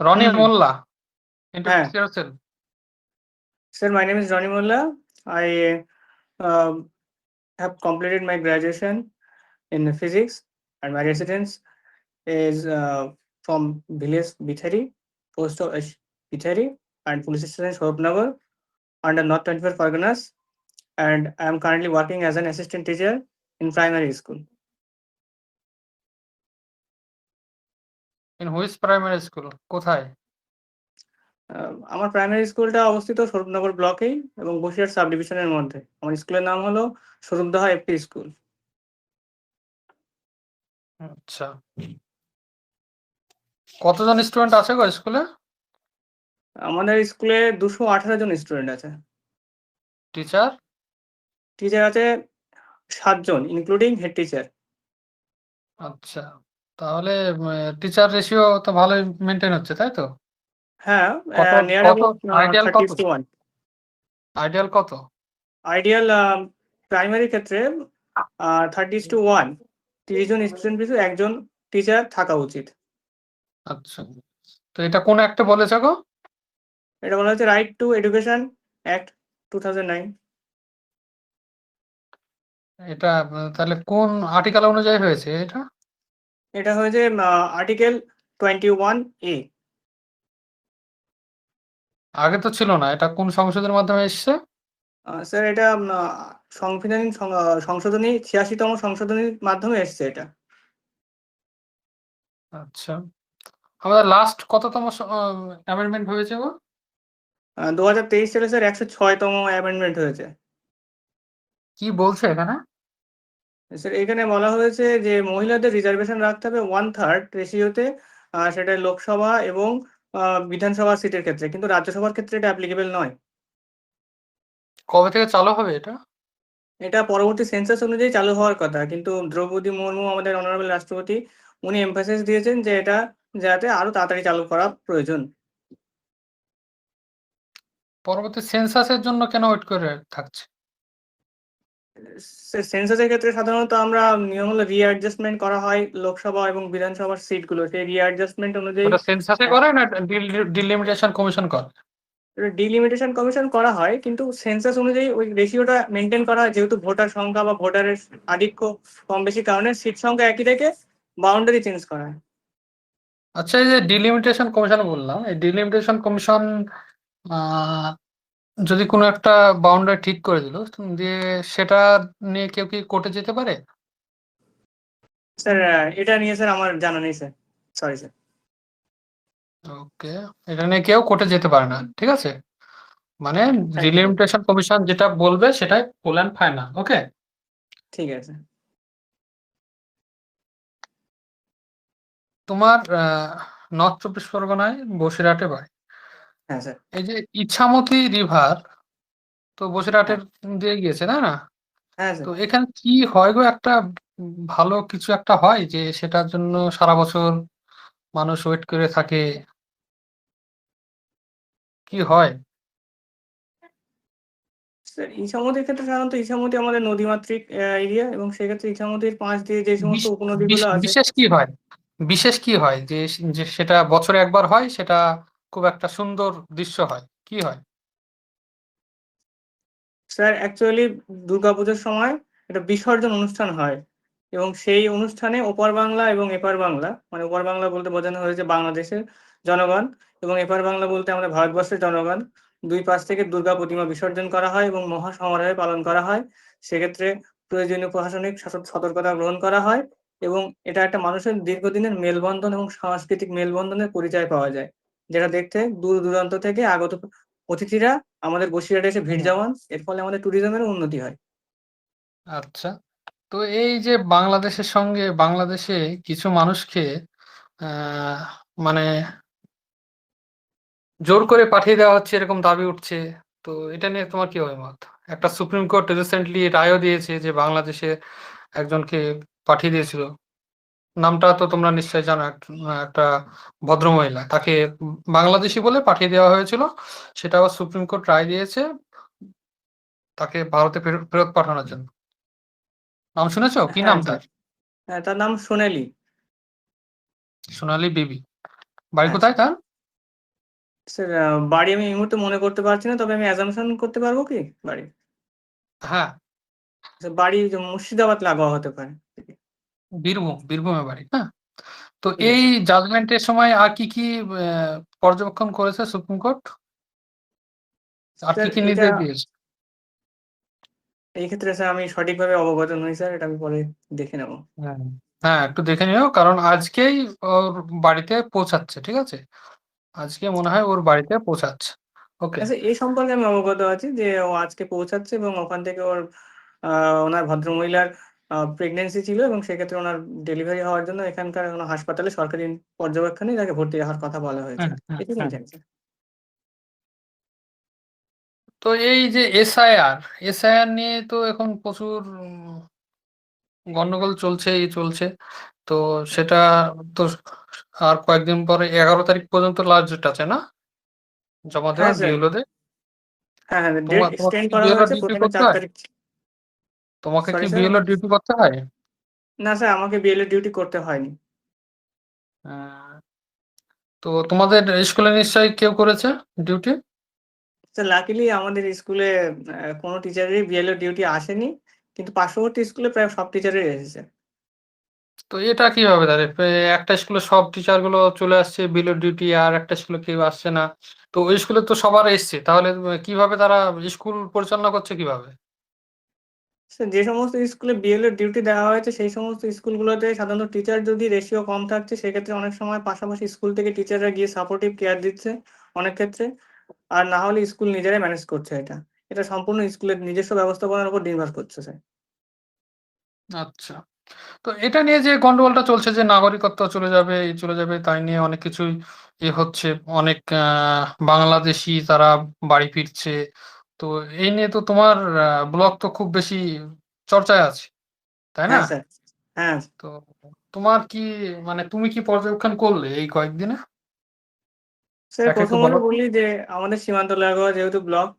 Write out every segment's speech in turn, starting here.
রনি হুম মোল্লা, হ্যাঁ interface. sir, my name is Ronnie Molla. I have completed my graduation in physics, and my residence is from village Bithari, post of Bithari, and police station Swarup under North 24 Parganas, and I am currently working as an assistant teacher in primary school. In which primary school? কোথায়? আমার primary স্কুলটা অবস্থিত স্বরূপনগর ব্লকেই এবং Basirhat sub ডিভিশনের মধ্যে। আমার স্কুলের নাম হলো স্বরূপদহ এফপি স্কুল। আচ্ছা, কতজন স্টুডেন্ট আছে গো স্কুলে? আমাদের স্কুলে 218 জন স্টুডেন্ট আছে। টিচার? টিচার আছে 7 জন, ইনক্লুডিং হেড টিচার। আচ্ছা, তাহলে টিচার রেশিও তো ভালোই মেনটেন হচ্ছে, তাই তো? হ্যাঁ, কত নিয়ার কত অ্যাবাউট আইডিয়াল কত? 30:1। আইডিয়াল কত? আইডিয়াল প্রাইমারি ক্ষেত্রে 30:1, 30 জন স্টুডেন্ট পিছু একজন টিচার থাকা উচিত। আচ্ছা, তো এটা কোন একটা বলেছে গো? এটা বলা হচ্ছে রাইট টু এডুকেশন অ্যাক্ট 2009। এটা তাহলে কোন আর্টিকেল অনুযায়ী হয়েছে এটা? এটা হয়েছে আর্টিকেল 21A। আগে তো ছিল না, এটা কোন সংসদের মাধ্যমে এসছে? স্যার এটা সংবিধান সংশোধনী 86তম সংশোধনীর মাধ্যমে এসছে এটা। আচ্ছা, আমাদের লাস্ট কততম অ্যামেন্ডমেন্ট হয়েছে গো? 2023 সালে স্যার 106তম অ্যামেন্ডমেন্ট হয়েছে। কি বলছে এখানে? স্যার এখানে বলা হয়েছে যে মহিলাদের রিজার্ভেশন রাখতে হবে 1/3 রেশিওতে, সেটা লোকসভা এবং বিধানসভা সিটের ক্ষেত্রে, কিন্তু রাজ্যসভার ক্ষেত্রে এটা অ্যাপ্লিকেবল নয়। কবে থেকে চালু হবে এটা? এটা পরবর্তী সেন্সাস অনুযায়ী চালু হওয়ার কথা, কিন্তু দ্রৌপদী মুর্মু আমাদের অনারেবল রাষ্ট্রপতি উনি এমফাসিস দিয়েছেন যে এটা যাতে আরো তাড়াতাড়ি চালু করা প্রয়োজন। পরবর্তী সেন্সাসের জন্য কেন ওয়েট করে থাকছে? সেন্সাসের ক্ষেত্রে সাধারণত আমরা নিয়ম হলো রিঅ্যাডজাস্টমেন্ট করা হয় লোকসভা এবং বিধানসভার সিটগুলো, সেই রিঅ্যাডজাস্টমেন্ট অনুযায়ী ওটা সেন্সাসে করে না ডিলিমিটেশন কমিশন করে? ডিলিমিটেশন কমিশন করা হয়, কিন্তু সেন্সাস অনুযায়ী ওই রেশিওটা মেনটেন করা হয়, যেহেতু ভোটার সংখ্যা বা ভোটারের আধিক্য কম বেশি কারণে সিট সংখ্যা একই রেখে বাউন্ডারি চেঞ্জ করা হয়। আচ্ছা, এই যে ডিলিমিটেশন কমিশন বললাম, এই ডিলিমিটেশন কমিশন যদি কোনো একটা বাউন্ডারি ঠিক করে দিল, দিয়ে সেটা নিয়ে কেউ কি কোর্টে যেতে পারে? স্যার এটা নিয়ে স্যার আমার জানা নেই স্যার, সরি স্যার। ওকে, এটা নিয়ে কেউ কোর্টে যেতে পারে না, ঠিক আছে? মানে thank you sir. Delimitation commission যেটা বলবে সেটাই ফুল অ্যান্ড ফাইনাল। ওকে, ঠিক আছে। তোমার নর্থ চব্বিশ পরগনায় বসিরহাটে বাড়ি। হ্যাঁ স্যার। এই যে ইছামতি রিভার তো হ্যাঁ বসিরহাটের দিয়ে গিয়েছে, তাই না? হ্যাঁ তো স্যার। এখানে কি হয় গো, একটা ভালো কিছু একটা হয় যে সেটার জন্য সারা বছর মানুষ ওয়েট করে থাকে? কি হয়? স্যার ইছামতির ক্ষেত্রে সাধারণত ইছামতি আমাদের নদীমাতৃক এরিয়া, এবং সেক্ষেত্রে ইছামতির পাশ দিয়ে যে সমস্ত উপনদীগুলো আছে। বিশেষ কি হয়? বিশেষ কি হয় যে যে সেটা বছরে একবার হয়, সেটা খুব একটা সুন্দর দৃশ্য হয়, কি হয়? স্যার অ্যাকচুয়ালি দুর্গাপুজোর সময় একটা বিসর্জন অনুষ্ঠান হয়, এবং সেই অনুষ্ঠানে ওপার বাংলা এবং এপার বাংলা, মানে ওপার বাংলা বলতে বোঝানো হয়েছে বাংলাদেশের জনগণ, এবং এপার বাংলা বলতে আমাদের ভারতবর্ষের জনগণ, দুই পাশ থেকে দুর্গা প্রতিমা বিসর্জন করা হয় এবং মহা সমারোহে পালন করা হয়। সেক্ষেত্রে প্রয়োজনীয় প্রশাসনিক সতর্কতা গ্রহণ করা হয়, এবং এটা একটা মানুষের দীর্ঘদিনের মেলবন্ধন এবং সাংস্কৃতিক মেলবন্ধনের পরিচয় পাওয়া যায়, যেটা দেখতে দূর দূরান্ত থেকে আগত অতিথিরা আমাদের বসিরহাটে এসে ভিড় জমান। এর ফলে আমাদের ট্যুরিজমেরও উন্নতি হয়। আচ্ছা, তো এই যে বাংলাদেশের সঙ্গে বাংলাদেশে কিছু মানুষকে আহ মানে জোর করে পাঠিয়ে দেওয়া হচ্ছে এরকম দাবি উঠছে, তো এটা নিয়ে তোমার কি অভিমত? একটা সুপ্রিম কোর্ট রিসেন্টলি রায়ও দিয়েছে যে বাংলাদেশে একজনকে পাঠিয়ে দিয়েছিল, নামটা তো তোমরা নিশ্চয়ই জানো, একটা ভদ্রমহিলা, তাকে বাংলাদেশি বলে পাঠিয়ে দেওয়া হয়েছিল। সেটা আবার সুপ্রিম কোর্ট রায় দিয়েছে তাকে ভারতে ফেরত ফেরত পাঠানোর জন্য। নাম শুনেছো? কি হ্যাঁ নাম স্যার। তার? হ্যাঁ, তার নাম সোনালি। সোনালী বিবি। বাড়ি হ্যাঁ কোথায় স্যার। তার? স্যার বাড়ি আমি এই মুহূর্তে মনে করতে পারছি না, তবে আমি অ্যাজাম্পশন করতে পারবো কি বাড়ি? হ্যাঁ, স্যার বাড়ি যে মুর্শিদাবাদ লাগোয়া হতে পারে। বীরভূমে বাড়ি। হ্যাঁ, তো ঠিক এই আছে। জাজমেন্টের সময় আর কি কি পর্যবেক্ষণ করেছে সুপ্রিম কোর্ট, আর কি স্যার কি এটা নির্দেশ দিয়েছে? এই ক্ষেত্রে স্যার আমি সঠিকভাবে অবগত নই স্যার, এটা আমি পরে দেখে নেব। হ্যাঁ, হ্যাঁ, একটু দেখে নিও, কারণ আজকেই ওর বাড়িতে পৌঁছাচ্ছে, ঠিক আছে? আজকে মনে হয় ওর বাড়িতে পৌঁছাচ্ছে। ওকে। আচ্ছা, এই সম্পর্কে আমি অবগত আছি যে ও আজকে পৌঁছাচ্ছে এবং ওখান থেকে ওনার ভদ্রমহিলার প্রেগন্যান্সি ছিল এবং সেক্ষেত্রে ওনার ডেলিভারি হওয়ার জন্য এখানকার কোনো হাসপাতালে সরকারি পর্যবেক্ষণে তাকে ভর্তি রাখার কথা বলা হয়েছে। হুম, হুম, এটি হুম। শুনছেন স্যার? তো এই যে এসআইআর নিয়ে তো এখন প্রচুর গন্ডগোল চলছে। তো সেটা তো আর কয়েকদিন পরে 11 তারিখ পর্যন্ত লাস্ট ডেট আছে না, জমা হ্যাঁ দেওয়ার স্যার। বিএলওদের? হ্যাঁ, হ্যাঁ, ডেট তোমাকে এক্সটেন্ড কি করা বিএলও হয়েছে। ডিউটি প্রথমে করতে 4 হয়? তারিখ। তোমাকে কি সরি স্যার? বিএলও ডিউটি করতে হয়? না স্যার, আমাকে বিএলএ ডিউটি করতে হয়নি। আহ, তো তোমাদের স্কুলে নিশ্চয়ই কেউ করেছে ডিউটি? স্যার লাকিলি আমাদের স্কুলে কোনো টিচারেরই বিএলএ ডিউটি আসেনি। কিন্তু পার্শ্ববর্তী স্কুলে প্রায় সব টিচারেরই এসেছে। তো এটা কিভাবে দাঁড়ায়? একটা স্কুলে সব টিচার গুলো চলে আসছে বিএলও ডিউটি, আর একটা স্কুলে কেউ আসছে না। তো ওই স্কুলে তো সবার এসছে, তাহলে কিভাবে তারা স্কুল পরিচালনা করছে কিভাবে? স্যার যে সমস্ত স্কুলে বিএলএড ডিউটি দেওয়া হয়েছে সেই সমস্ত স্কুলগুলোতে সাধারণত টিচার যদি রেশিও কম থাকছে, সেক্ষেত্রে অনেক সময় পাশাপাশি স্কুল থেকে টিচাররা গিয়ে সাপোর্টিভ কেয়ার দিচ্ছে অনেক ক্ষেত্রে। আর না হলে স্কুল নিজেরাই ম্যানেজ করছে এটা। এটা সম্পূর্ণ স্কুলের নিজস্ব ব্যবস্থাপনার উপর নির্ভর করছে স্যার। আচ্ছা। তো এটা নিয়ে যে গন্ডগোলটা চলছে যে নাগরিকত্ব চলে যাবে, এই চলে যাবে, তাই নিয়ে অনেক কিছুই হচ্ছে। অনেক বাংলাদেশী তারা বাড়ি ফিরছে। তো এই নিয়ে তো তোমার ব্লগ তো খুব বেশি চর্চায় আছে, তাই না? হ্যাঁ স্যার। হ্যাঁ তো তোমার কি, মানে তুমি কি পর্যবেক্ষণ করলে এই কয়েকদিনে? স্যার, একটা একটু প্রথমত বলো তো। বলি যে আমাদের সীমান্ত লাগোয়া যেহেতু ব্লক,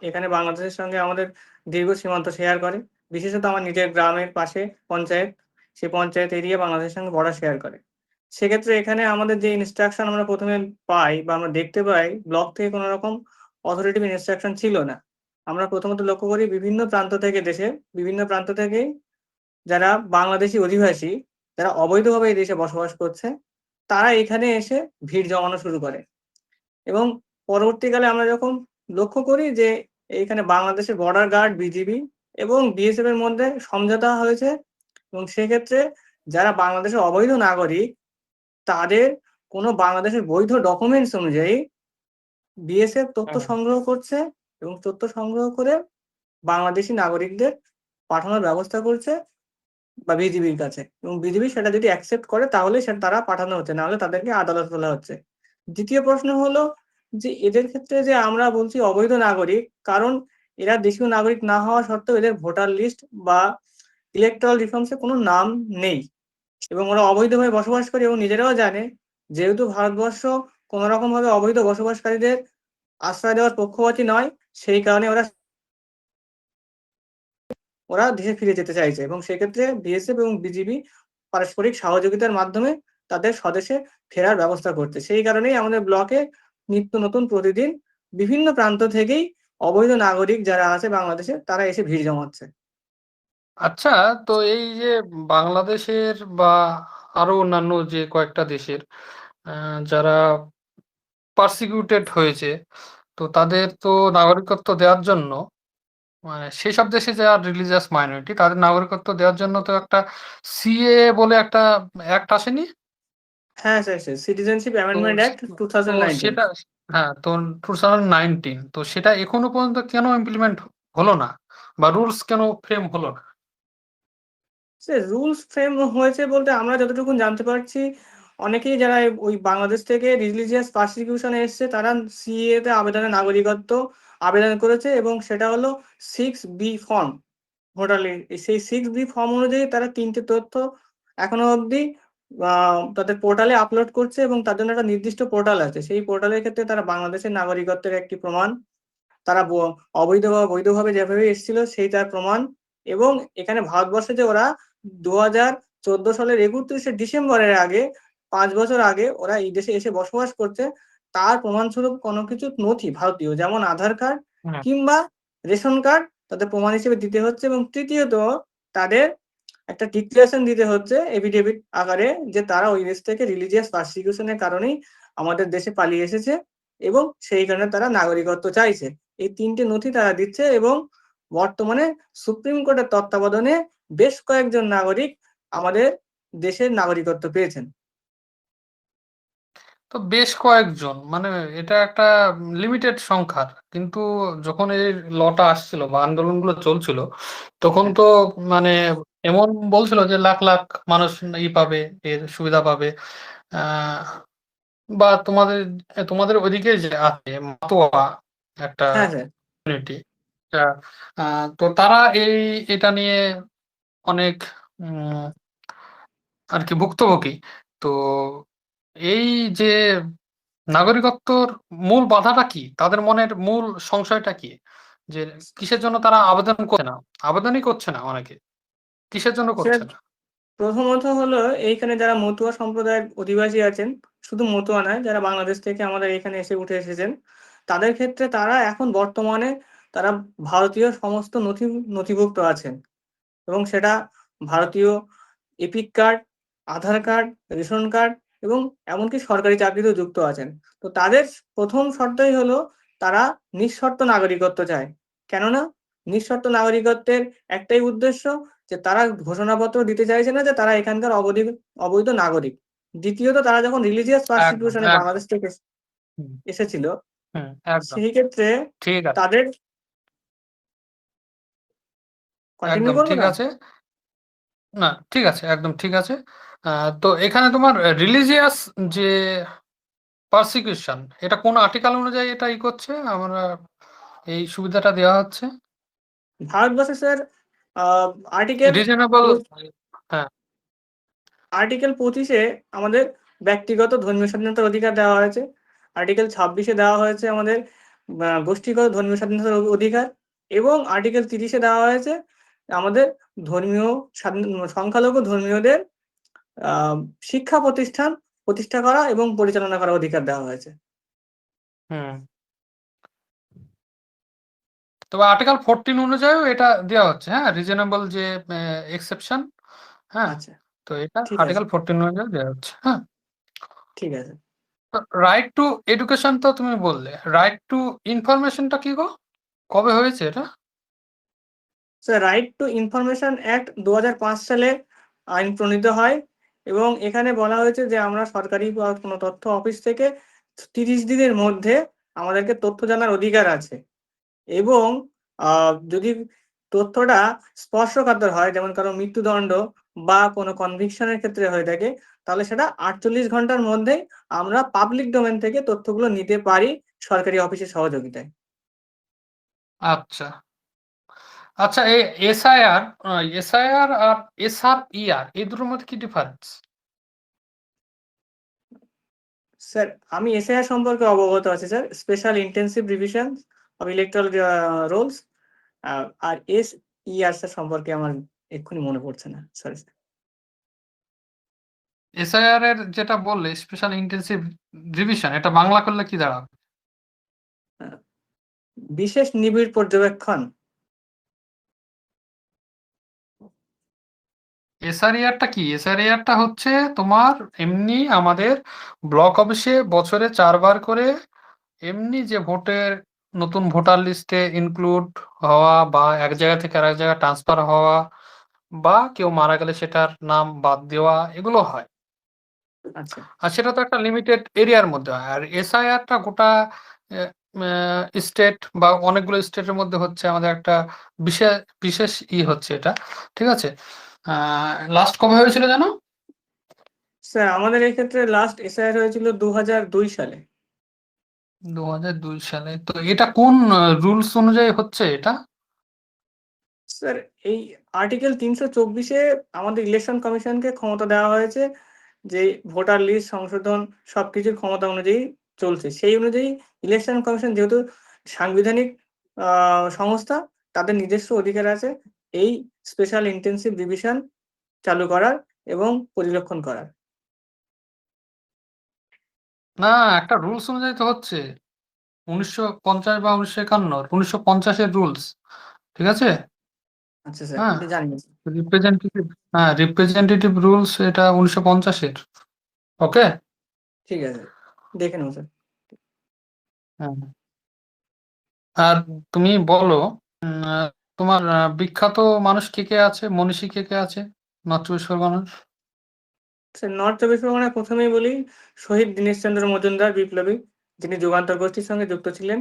এখানে বাংলাদেশের সঙ্গে আমাদের দীর্ঘ সীমান্ত শেয়ার করে। বিশেষত আমার নিজের গ্রামের পাশে পঞ্চায়েত, সেই পঞ্চায়েত এরিয়া বাংলাদেশের সঙ্গে বর্ডার শেয়ার করে। সেক্ষেত্রে এখানে আমাদের যে ইনস্ট্রাকশন আমরা প্রথমে পাই বা আমরা দেখতে পাই, ব্লক থেকে কোনো রকম অথরিটিভ ইনস্ট্রাকশন ছিল না। আমরা প্রথমত লক্ষ্য করি বিভিন্ন প্রান্ত থেকে, দেশের বিভিন্ন প্রান্ত থেকেই যারা বাংলাদেশী অধিবাসী, যারা অবৈধভাবে এই দেশে বসবাস করছে, তারা এখানে এসে ভিড় জমানো শুরু করে। এবং পরবর্তীকালে আমরা যখন লক্ষ্য করি যে এইখানে বাংলাদেশের বর্ডার গার্ড, বিজিবি এবং বিএসএফ এর মধ্যে সমঝোতা হয়েছে এবং সেক্ষেত্রে যারা বাংলাদেশের অবৈধ নাগরিক, তাদের কোনো বাংলাদেশের বৈধ ডকুমেন্টস অনুযায়ী বিএসএফ তথ্য হ্যাঁ। সংগ্রহ করছে এবং তথ্য সংগ্রহ করে বাংলাদেশী নাগরিকদের পাঠানোর ব্যবস্থা করছে বা বিজিবির কাছে, এবং বিজিবি সেটা যদি অ্যাকসেপ্ট করে তাহলে সেটা তারা পাঠানো হচ্ছে, না হলে তাদেরকে আদালতে তোলা হচ্ছে। দ্বিতীয় প্রশ্ন হলো যে এদের ক্ষেত্রে যে আমরা বলছি অবৈধ নাগরিক, কারণ এরা দেশীয় নাগরিক না হওয়া সত্ত্বেও এদের ভোটার লিস্ট বা ইলেকট্রাল রিফর্মসে কোনো নাম নেই এবং ওরা অবৈধভাবে বসবাস করে এবং নিজেরাও জানে, যেহেতু ভারতবর্ষ কোনো রকম ভাবে অবৈধ বসবাসকারীদের আশ্রয় দেওয়ার পক্ষপাতী নয়, সেই কারণে ওরা ওরা দেশে ফিরে যেতে চাইছে এবং সেক্ষেত্রে বিএসএফ এবং বিজিবি পারস্পরিক সহযোগিতার মাধ্যমে তাদের স্বদেশে ফেরার ব্যবস্থা করছে। সেই কারণেই আমাদের ব্লকে নিত্য নতুন প্রতিদিন বিভিন্ন প্রান্ত থেকেই অবৈধ নাগরিক যারা আছে বাংলাদেশে, তারা এসে ভিড় জমাচ্ছে। আচ্ছা, তো এই যে বাংলাদেশের বা আরো অন্যান্য যে কয়েকটা দেশের যারা পার্সিকিউটেড হয়েছে, তো তাদের তো নাগরিকত্ব দেওয়ার জন্য, মানে সেসব দেশে যারা রিলিজিয়াস মাইনরিটি তাদের নাগরিকত্ব দেওয়ার জন্য তো একটা সিএ বলে একটা অ্যাক্ট আসেনি? হ্যাঁ স্যার, স্যার, সিটিজেনশিপ তো অ্যামেন্ডমেন্ট অ্যাক্ট তো 2019। সেটা, হ্যাঁ, তো 2019, তো সেটা এখনো পর্যন্ত কেন ইমপ্লিমেন্ট হলো না, বা রুলস কেন ফ্রেম হলো না? স্যার রুলস ফ্রেম হয়েছে বলতে আমরা যতটুকু জানতে পারছি, অনেকেই যারা ওই বাংলাদেশ থেকে রিলিজিয়াস পারসিকিউশনে এসছে তারা সিএ তে আবেদনে নাগরিকত্ব আবেদন করেছে এবং সেটা হলো 6B ফর্ম। ভোটার সেই 6B ফর্ম অনুযায়ী তারা 3টে তথ্য এখনো অবধি তাদের পোর্টালে আপলোড করছে এবং তার জন্য একটা নির্দিষ্ট পোর্টাল আছে। সেই পোর্টালের ক্ষেত্রে তারা বাংলাদেশের নাগরিকত্বের একটি প্রমাণ, তারা অবৈধ বা বৈধভাবে যেভাবে এসেছিল সেই তার প্রমাণ, এবং এখানে ভারতবর্ষে যে ওরা 2014 সালের 31শে ডিসেম্বরের আগে 5 বছর আগে ওরা এই দেশে এসে বসবাস করছে, তার প্রমাণস্বরূপ কোনো কিছু নথি ভারতীয়, যেমন আধার কার্ড হ্যাঁ। কিংবা রেশন কার্ড তাদের প্রমাণ হিসেবে দিতে হচ্ছে। এবং তৃতীয়ত তাদের একটা ডিক্লারেশন দিতে হচ্ছে এফিডেভিট আকারে, যে তারা ওই দেশ থেকে রিলিজিয়াস পারসিকিউশনের কারণেই আমাদের দেশে পালিয়ে এসেছে এবং সেই কারণে তারা নাগরিকত্ব চাইছে। এই 3টে নথি তারা দিচ্ছে এবং বর্তমানে সুপ্রিম কোর্টের তত্ত্বাবধানে বেশ কয়েকজন নাগরিক আমাদের দেশের নাগরিকত্ব পেয়েছেন। তো বেশ কয়েকজন, মানে এটা একটা লিমিটেড সংখ্যার, কিন্তু যখন এই লটা আসছিল বা আন্দোলনগুলো চলছিল তখন হ্যাঁ, তো মানে এমন বলছিল যে লাখ লাখ মানুষ পাবে, এর সুবিধা পাবে। আহ বা তোমাদের তোমাদের ওইদিকে যে আছে মাতোয়া একটা হ্যাঁ স্যার। কমিউনিটি, তো তারা এটা নিয়ে অনেক আর কি ভুক্তভোগী। তো এই যে নাগরিকত্বর মূল বাধাটা কি, তাদের মনের মূল সংশয়টা কি, যে কিসের জন্য তারা আবেদন করছে না, আবেদনই করছে না অনেকে, কিসের জন্য স্যার, করছে না? প্রথমত হলো এইখানে যারা মতুয়া সম্প্রদায়ের অধিবাসী আছেন, শুধু মতুয়া নয়, যারা বাংলাদেশ থেকে আমাদের এখানে উঠে এসেছেন, তাদের ক্ষেত্রে তারা এখন বর্তমানে তারা ভারতীয় সমস্ত নথিভুক্ত আছেন এবং সেটা ভারতীয় এপিক কার্ড, আধার কার্ড, রেশন কার্ড এবং এমনকি সরকারি চাকরিতেও যুক্ত আছেন। তো তাদের প্রথম শর্তই হলো তারা নিঃশর্ত নাগরিকত্ব চায়। কেননা নিঃশর্ত নাগরিকত্বের একটাই উদ্দেশ্য, যে তারা ঘোষণাপত্র দিতে চাইছে না যে তারা এখানকার অবৈধ নাগরিক। দ্বিতীয়ত তারা যখন রিলিজিয়াস একদম পারসিকিউশনে একদম। বাংলাদেশ থেকে হুম। এসেছিল, হুম, একদম সেই ক্ষেত্রে ঠিক আছে। তাদের কন্টিনিউ একদম করবো ঠিক না। আছে। না, ঠিক আছে, একদম ঠিক আছে। তো এখানে তোমার রিলিজিয়াস যে পারসিকিউশন, এটা কোন আর্টিকেল অনুযায়ী এটা করছে, আমরা এই সুবিধাটা দেওয়া হচ্ছে? ভারতবর্ষে স্যার আর্টিকেল রিজনেবল। হ্যাঁ। আর্টিকেল 25-এ আমাদের ব্যক্তিগত ধর্মীয় স্বাধীনতার অধিকার দেওয়া হয়েছে। আর্টিকেল 26-এ দেওয়া হয়েছে আমাদের গোষ্ঠীগত ধর্মীয় স্বাধীনতার অধিকার। এবং আর্টিকেল 30-এ দেওয়া হয়েছে আমাদের ধর্মীয় সংখ্যালঘু ধর্মীয়দের আহ, শিক্ষা প্রতিষ্ঠান প্রতিষ্ঠা করা এবং পরিচালনা করার অধিকার দেওয়া হয়েছে। হুম। তবে আর্টিকেল 14 অনুযায়ী এটা দেওয়া হচ্ছে, হ্যাঁ, রিজনেবল যে এক্সেপশন। হ্যাঁ। আচ্ছা, তো এটা ঠিক আছে, আর্টিকেল 14 অনুযায়ী দেওয়া হচ্ছে, হ্যাঁ। ঠিক আছে। রাইট টু এডুকেশন তো তুমি বললে, রাইট টু ইনফরমেশনটা কি গো, কবে হয়েছে এটা? Sir, right two information act 2005 সালে আইন প্রণীত হয় এবং এখানে বলা হয়েছে যে আমরা সরকারি বা কোনো তথ্য অফিস থেকে 30 দিনের মধ্যে আমাদেরকে তথ্য জানার অধিকার আছে। এবং যদি তথ্যটা স্পর্শকাতর হয়, যেমন কারো মৃত্যুদণ্ড বা কোনো কনভিকশনের ক্ষেত্রে হয়ে থাকে, তাহলে সেটা 48 ঘন্টার মধ্যেই আমরা পাবলিক ডোমেন থেকে তথ্যগুলো নিতে পারি সরকারি অফিসের সহযোগিতায়। আচ্ছা আচ্ছা, এই এসআইআর, এসআইআর আর এসআরইআর এই দুটোর মধ্যে কি ডিফারেন্স? স্যার, আমি এসআইআর সম্পর্কে অবগত আছি sir, special intensive revision of electoral rolls. আর এসইআর স্যার সম্পর্কে আমার এক্ষুনি মনে পড়ছে না, সরি স্যার। এসআইআর এর যেটা বললে স্পেশাল ইন্টেন্সিভ রিভিশন, এটা বাংলা করলে কি দাঁড়াবে? বিশেষ নিবিড় পর্যবেক্ষণ। এসআরইআরটা কি? এসআরইআরটা হচ্ছে তোমার এমনি আমাদের ব্লক অফিসে বছরে 4 বার করে এমনি যে ভোটের নতুন ভোটার লিস্টে ইনক্লুড হওয়া বা এক জায়গা থেকে আরেক জায়গায় ট্রান্সফার হওয়া বা কেউ মারা গেলে সেটার নাম বাদ দেওয়া, এগুলো হয়। আচ্ছা, আর সেটা তো একটা লিমিটেড এরিয়ার মধ্যে হয়। আর এসআইআরটা গোটা স্টেট বা অনেকগুলো স্টেটের মধ্যে হচ্ছে, আমাদের একটা বিশেষ বিশেষ হচ্ছে এটা, ঠিক আছে। লাস্ট কবে হয়েছিল জানো? স্যার আমাদের এই ক্ষেত্রে লাস্ট এসআইআর হয়েছিল 2002 সালে। 2002 সালে। তো এটা কোন রুলস অনুযায়ী হচ্ছে এটা? স্যার, এই আর্টিকেল 324-এ আমাদের ইলেকশন কমিশনকে ক্ষমতা দেওয়া হয়েছে যে ভোটার লিস্ট সংশোধন সবকিছুর ক্ষমতা অনুযায়ী চলছে। সেই অনুযায়ী ইলেকশন কমিশন যেহেতু সাংবিধানিক সংস্থা, তাদের নিজস্ব অধিকার আছে এই স্পেশাল ইন্টেন্সিভ রিভিশন চালু করার এবং পরিলক্ষণ করার। না, একটা রুলস অনুযায়ী তো হচ্ছে 1950 বা 1951, 1950-এর রুলস। ঠিক আছে। আচ্ছা স্যার, হ্যাঁ, এটা জানি না। রিপ্রেজেন্টেটিভ, হ্যাঁ রিপ্রেজেন্টেটিভ রুলস এটা 1950-এর। ওকে। ঠিক আছে, দেখে নেবো স্যার। হ্যাঁ। আর তুমি বলো, তোমার বিখ্যাত মানুষ কে কে আছে, মনীষী কে কে আছে নর্থ চব্বিশ পরগনার? স্যার নর্থ চব্বিশ পরগনায় প্রথমেই বলি, শহীদ দীনেশচন্দ্র মজুমদার বিপ্লবী, যিনি যুগান্তর গোষ্ঠীর সঙ্গে যুক্ত ছিলেন।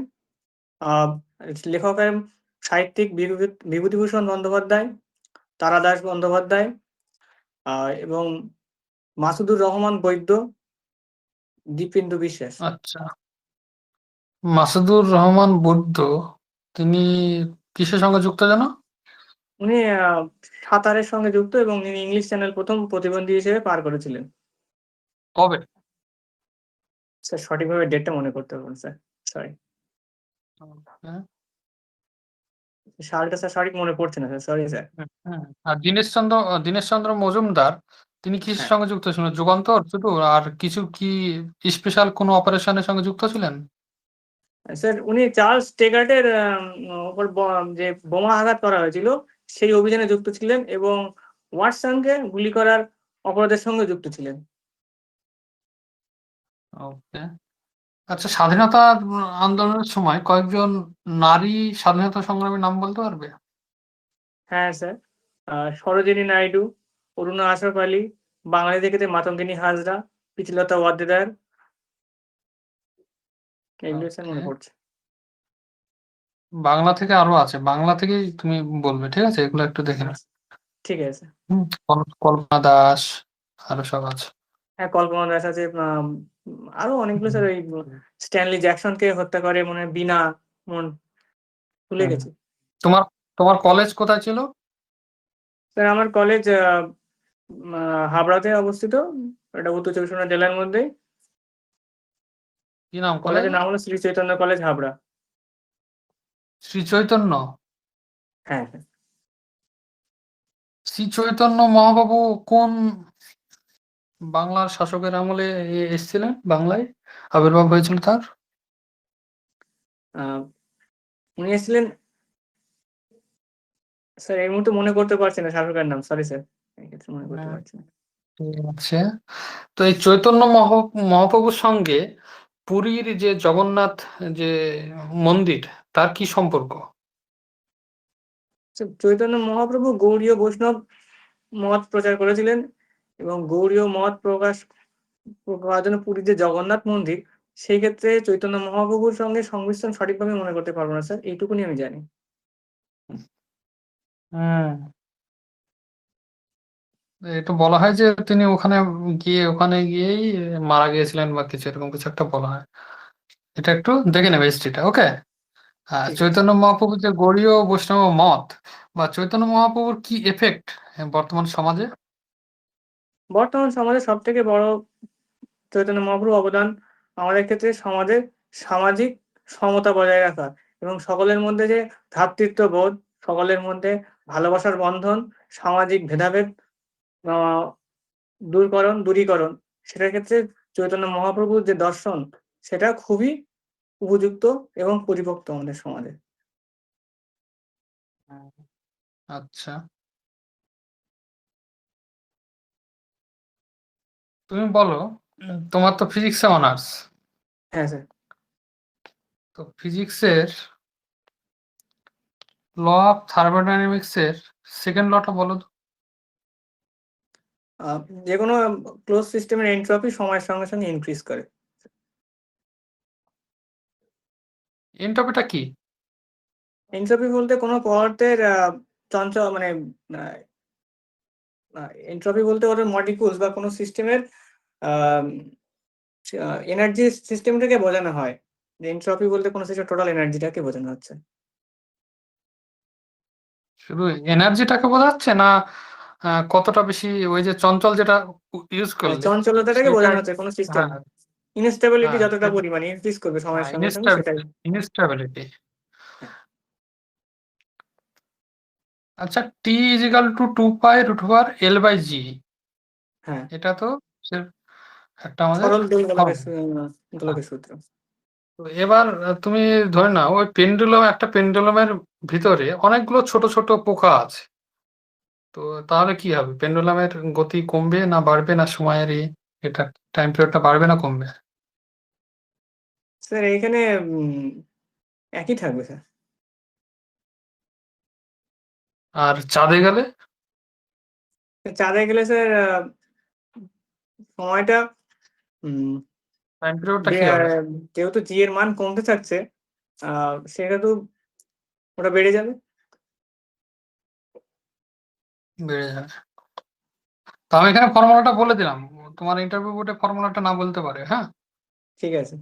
আহ, লেখকের সাহিত্যিক বিভূতিভূষণ বন্দ্যোপাধ্যায়, তারাদাস বন্দ্যোপাধ্যায়, এবং মাসুদুর রহমান বৈদ্য, দীপেন্দু বিশ্বাস। আচ্ছা, মাসুদুর রহমান বৈদ্য, তিনি কিসের সঙ্গে যুক্ত জানো? উনি সাঁতারের সঙ্গে যুক্ত, এবং তিনি ইংলিশ চ্যানেল প্রথম প্রতিবন্ধী হিসেবে পার করেছিলেন। কবে? স্যার সঠিকভাবে ডেটটা মনে করতে পারবেন স্যার, সরি। হ্যাঁ, সালটা স্যার সঠিক মনে পড়ছে না স্যার, সরি স্যার। হ্যাঁ। আর দীনেশচন্দ্র মজুমদার, তিনি কিসের হ্যাঁ সঙ্গে যুক্ত ছিলেন, যুগান্তর শুধু, আর কিছু কি স্পেশাল কোনো অপারেশনের সঙ্গে যুক্ত ছিলেন? স্যার, উনি চার্লস টেগার্টের উপর যে বোমা আঘাত করা হয়েছিল সেই অভিযানে যুক্ত ছিলেন, এবং ওয়াটসনকে গুলি করার অপরাধের সঙ্গে যুক্ত ছিলেন। ওকে। আচ্ছা, স্বাধীনতা আন্দোলনের সময় কয়েকজন নারী স্বাধীনতা সংগ্রামীর নাম বলতে পারবে? হ্যাঁ স্যার, সরোজিনী নাইডু, অরুণা আশরাফ আলী, বাঙালি থেকে মাতঙ্গিনী হাজরা, প্রীতিলতা ওয়াদ্দেদার, এগুলো স্যার ওকে। মনে পড়ছে। বাংলা থেকে আরো আছে, বাংলা থেকেই তুমি বলবে, ঠিক আছে, এগুলো একটু দেখে নাও। আচ্ছা, ঠিক আছে। কল্পনা দাস, আরো সব আছে। হ্যাঁ, কল্পনা দাস আছে, আরো অনেকগুলো স্যার। ওই স্ট্যানলি জ্যাকসনকে হত্যা করে মনে হয় বিনা, মন ভুলে হুম। গেছি। তোমার তোমার কলেজ কোথায় ছিল? স্যার আমার কলেজ হাবড়াতে অবস্থিত, এটা উত্তর চব্বিশ পরগনা জেলার মধ্যে। কি নাম কলেজ? কলেজের নাম হলো শ্রী চৈতন্য কলেজ, হাবড়া। শ্রী চৈতন্য। হ্যাঁ হ্যাঁ। শ্রী চৈতন্য মহাপ্রভু কোন বাংলার শাসকের আমলে এসেছিলেন বাংলায়, আবির্ভাব হয়েছিল তার? আহ, উনি এসেছিলেন স্যার, এই মুহূর্তে মনে করতে পারছি না শাসকের নাম, সরি স্যার, এই ক্ষেত্রে মনে করতে হ্যাঁ, পারছি না। ঠিক আছে। তো এই চৈতন্য মহাপ্রভুর সঙ্গে পুরীর যে জগন্নাথ যে মন্দির, তার কি সম্পর্ক? স্যার, চৈতন্য মহাপ্রভু গৌড়ীয় বৈষ্ণব মত প্রচার করেছিলেন, এবং গৌড়ীয় মত প্রকাশ করার জন্য পুরীর যে জগন্নাথ মন্দির, সেই ক্ষেত্রে চৈতন্য মহাপ্রভুর সঙ্গে সংমিশ্রণ সঠিকভাবে মনে করতে পারবো না স্যার, এইটুকুনি আমি জানি। হুম। এটা বলা হয় যে তিনি ওখানে গিয়েই মারা গিয়েছিলেন বা কিছু এরকম কিছু একটা বলা হয়। এটা একটু দেখে নেবে হিস্ট্রিটা। ওকে। ঠিক আছে। চৈতন্য মহাপ্রভুর যে গৌড়ীয় বৈষ্ণব মত বা চৈতন্য মহাপ্রভুর কি এফেক্ট বর্তমান সমাজে? বর্তমান সমাজে সব থেকে বড় চৈতন্য মহাপ্রভু অবদান আমাদের ক্ষেত্রে সমাজে সামাজিক সমতা বজায় রাখা, এবং সকলের মধ্যে যে ভ্রাতৃত্ববোধ, সকলের মধ্যে ভালোবাসার বন্ধন, সামাজিক ভেদাভেদ আহ, দূরীকরণ, সেটার ক্ষেত্রে চৈতন্য মহাপ্রভুর যে দর্শন, সেটা খুবই উপযুক্ত এবং পরিপক্ত আমাদের সমাজে। হুম। আচ্ছা, তুমি বলো, তোমার তো ফিজিক্সে অনার্স, হ্যাঁ স্যার। তো ফিজিক্সের ল অফ থার্মোডাইনামিক্স এর সেকেন্ড লটা বলো তো। যে কোনো ক্লোজ সিস্টেমের এনট্রপি সময়ের সঙ্গে সঙ্গে ইনক্রিজ করে। এনট্রপিটা কি? এনট্রপি বলতে কোনো পদার্থের চঞ্চল মানে এনট্রপি বলতে ওদের মলিকিউলস বা কোনো সিস্টেমের এনার্জি সিস্টেমটাকে বোঝানো হয়। এনট্রপি বলতে কোনো সিস্টেম টোটাল এনার্জিটাকে বোঝানো হচ্ছে। শুধু এনার্জিটাকে বোঝাচ্ছে না, কতটা বেশি ওই যে চঞ্চল যেটা ইউজ মানে করলে চঞ্চলতাটাকে সেটা? বোঝানো হচ্ছে কোনো সিস্টেম। হ্যাঁ, ইনস্টেবিলিটি হ্যাঁ, যতটা পরিমাণে ইনক্রিজ করবে সময়ের হ্যাঁ, সঙ্গে সঙ্গে, সেটাই। ইনস্টেবিলিটি। হ্যাঁ আচ্ছা, টি ইজিক্যাল টু 2 পাই √L/g, হ্যাঁ। এটা তো একটা আমাদের সরল দোল গোলকের ফর্মুলা। গোলকের সূত্র। তো এবার তুমি ধরে নাও ওই একটা পেন্ডুলামের ভিতরে অনেকগুলো ছোট ছোট পোকা আছে। তো তাহলে কি হবে, পেন্ডুলামের গতি কমবে না বাড়বে, না সময়ের এটা টাইম পিরিয়ডটা বাড়বে না কমবে? স্যার এইখানে একই থাকবে স্যার। আর চাঁদে গেলে চাঁদে গেলে স্যার সময়টা উম, টাইম পিরিয়ডটা কি হবে? যেহেতু জি এর মান কমতে থাকছে সেহেতু ওটা বেড়ে যাবে। বেড়ে যাবে। তো আমি এখানে ফর্মুলাটা বলে দিলাম, তোমার ইন্টারভিউ বোর্ডে ফর্মুলাটা না বলতে পারে, হ্যাঁ। ঠিক আছে।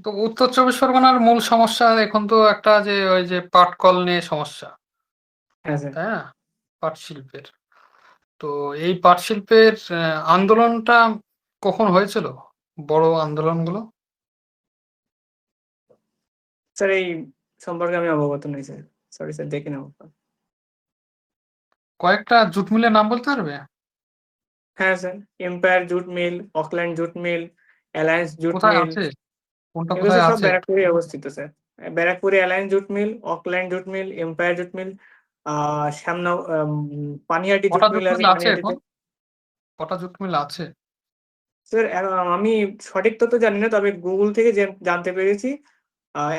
তো উত্তর চব্বিশ পরগনার মূল সমস্যা এখন তো একটা যে ওই যে পাটকল নিয়ে সমস্যা, হ্যাঁ স্যার। তাই না? পাট শিল্পের। তো এই পাট শিল্পের আন্দোলনটা কখন হয়েছিল, বড় আন্দোলনগুলো? স্যার এই সম্পর্কে আমি অবগত নই স্যার, সরি স্যার, দেখে নেব। কয়েকটা জুট মিলের নাম বলতে পারবে? হ্যাঁ sir, Empire jute mill, Auckland jute mill, Alliance jute কোথায় মিল, আছে, কোনটা এগুলো কোথায় স্যার সব আছে? ব্যারাকপুরে অবস্থিত স্যার। ব্যারাকপুরে Alliance jute mill, Auckland jute mill, Empire jute mill, Shyamnagar, Panihati jute কটা মিল জুট আছে মিল আছে পানিহাটিতে। এখন, কটা জুট মিল আছে? স্যার আমি সঠিক তথ্য জানি না, তবে গুগল থেকে জানতে পেরেছি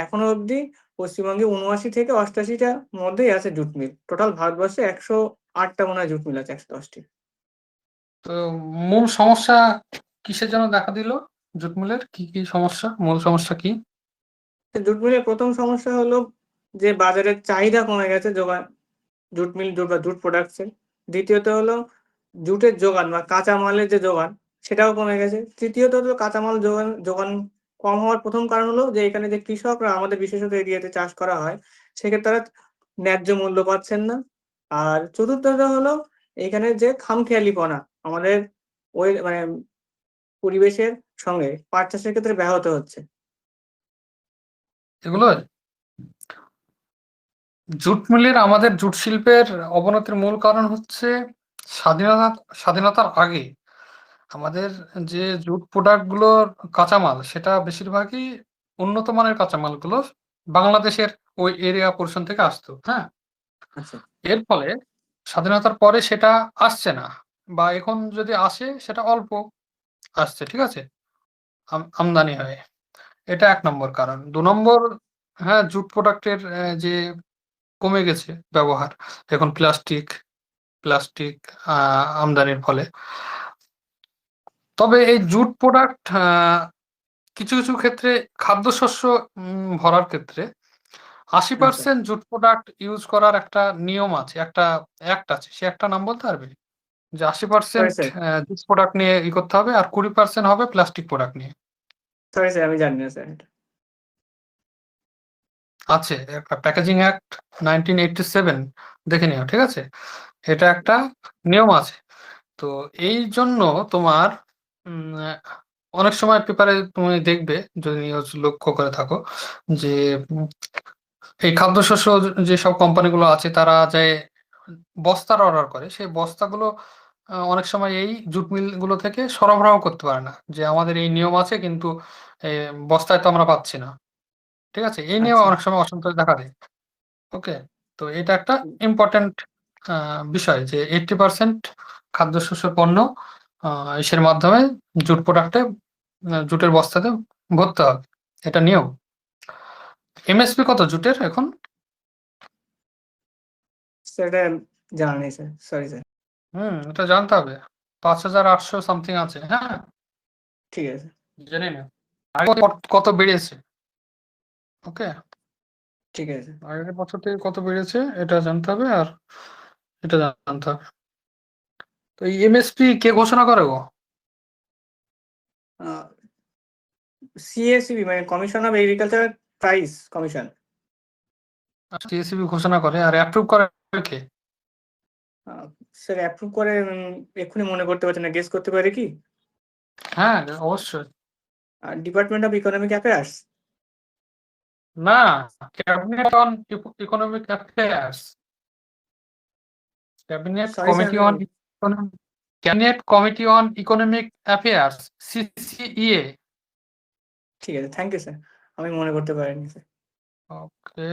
এখনো অবধি পশ্চিমবঙ্গে ৭৯ থেকে ৮৮টার মধ্যেই আছে জুট মিল। টোটাল ভারতবর্ষে ১০৮টা মনে হয় জুট মিল আছে, ১১০টি। তো মূল সমস্যা কিসের জন্য দেখা দিল, জুট মিলের কি কি সমস্যা, মূল সমস্যা কি? জুট মিলের প্রথম সমস্যা হলো যে বাজারের চাহিদা কমে গেছে জুট মিল বা জুট প্রোডাক্টস এর। দ্বিতীয়ত হলো জুটের যোগান বা কাঁচামালের যে যোগান সেটাও কমে গেছে। তৃতীয়ত হলো কাঁচামাল যোগান কম হওয়ার প্রথম কারণ হলো যে এখানে যে কৃষকরা আমাদের বিশেষত এরিয়াতে চাষ করা হয় সেক্ষেত্রে তারা ন্যায্য মূল্য পাচ্ছেন না। আর চতুর্থত হলো এখানে যে খামখেয়ালিপনা আমাদের ওই মানে পরিবেশের সঙ্গে পাট চাষের ক্ষেত্রে ব্যাহত হচ্ছে। এগুলো জুট মিলের, আমাদের জুট শিল্পের অবনতির মূল কারণ হচ্ছে স্বাধীনতা স্বাধীনতার আগে আমাদের যে জুট প্রোডাক্ট গুলোর কাঁচামাল, সেটা বেশিরভাগই উন্নত মানের কাঁচামাল গুলো বাংলাদেশের ওই এরিয়া পোর্শন থেকে আসতো, হ্যাঁ। আচ্ছা। এর ফলে স্বাধীনতার পরে সেটা আসছে না, বা এখন যদি আসে সেটা অল্প আসছে, ঠিক আছে, আমদানি হয়। এটা ১ নম্বর কারণ। ২ নম্বর, হ্যাঁ, জুট প্রোডাক্টের যে কমে গেছে ব্যবহার, এখন প্লাস্টিক প্লাস্টিক আমদানির ফলে। তবে এই জুট প্রোডাক্ট কিছু কিছু ক্ষেত্রে খাদ্যশস্য ভরার ক্ষেত্রে আচ্ছা। ৮০% জুট প্রোডাক্ট ইউজ করার একটা নিয়ম আছে, একটা অ্যাক্ট আছে, সে একটা নাম বলতে পারবে? যে সরি ৮০% স্যার, জুট প্রোডাক্ট নিয়ে করতে হবে, আর ২০% হবে প্লাস্টিক প্রোডাক্ট নিয়ে। সরি স্যার, আমি জানি না স্যার এটা। আছে একটা প্যাকেজিং অ্যাক্ট 1987, দেখে নিও, ঠিক আছে। এটা একটা নিয়ম আছে। তো এই জন্য তোমার অনেক সময় পেপারে তুমি দেখবে, যদি নিউজ লক্ষ্য করে থাকো, যে এই খাদ্যশস্য যেসব কোম্পানিগুলো আছে তারা যে বস্তার অর্ডার করে, সেই বস্তাগুলো অনেক সময় এই জুট মিল গুলো থেকে সরবরাহ করতে পারে না, যে আমাদের এই নিয়ম আছে কিন্তু বস্তায় তো আমরা পাচ্ছি না, ঠিক আছে, এই নিয়ে আচ্ছা। অনেক সময় অসন্তোষ দেখা দেয়। ওকে। তো এটা একটা ইম্পর্টেন্ট বিষয় যে 80% খাদ্যশস্য পণ্য ইসের মাধ্যমে জুট প্রোডাক্টে, জুটের বস্তাতে ভরতে হবে, এটা নিয়ম। এমএসপি কত জুটের এখন? স্যার এটা জানা নেই স্যার, সরি স্যার। এটা জানতে হবে। ৫,৮০০ সামথিং আছে, হ্যাঁ, ঠিক আছে। জেনে নিও। আগে কত বেড়েছে, ওকে, ঠিক আছে। আগের বছর থেকে কত বেড়েছে এটা জানতে হবে, আর এটা জানতে হবে। তো এই এমএসপি কে ঘোষণা করে গো? সিএসিবি মানে commission of agriculture price commission. TSCB ঘোষণা করে, আর অ্যাপ্রুভ করে কে? স্যার অ্যাপ্রুভ করে এক্ষুনি মনে করতে পারছি না, গেস করতে পারি কি? হ্যাঁ, অবশ্যই। Department of economic affairs. না, cabinet on economic affairs, cabinet sorry sir, committee আমি on economic cabinet committee on economic affairs, CCEA। ঠিক আছে, থ্যাংক ইউ স্যার, আমি মনে করতে পারিনি স্যার। ওকে,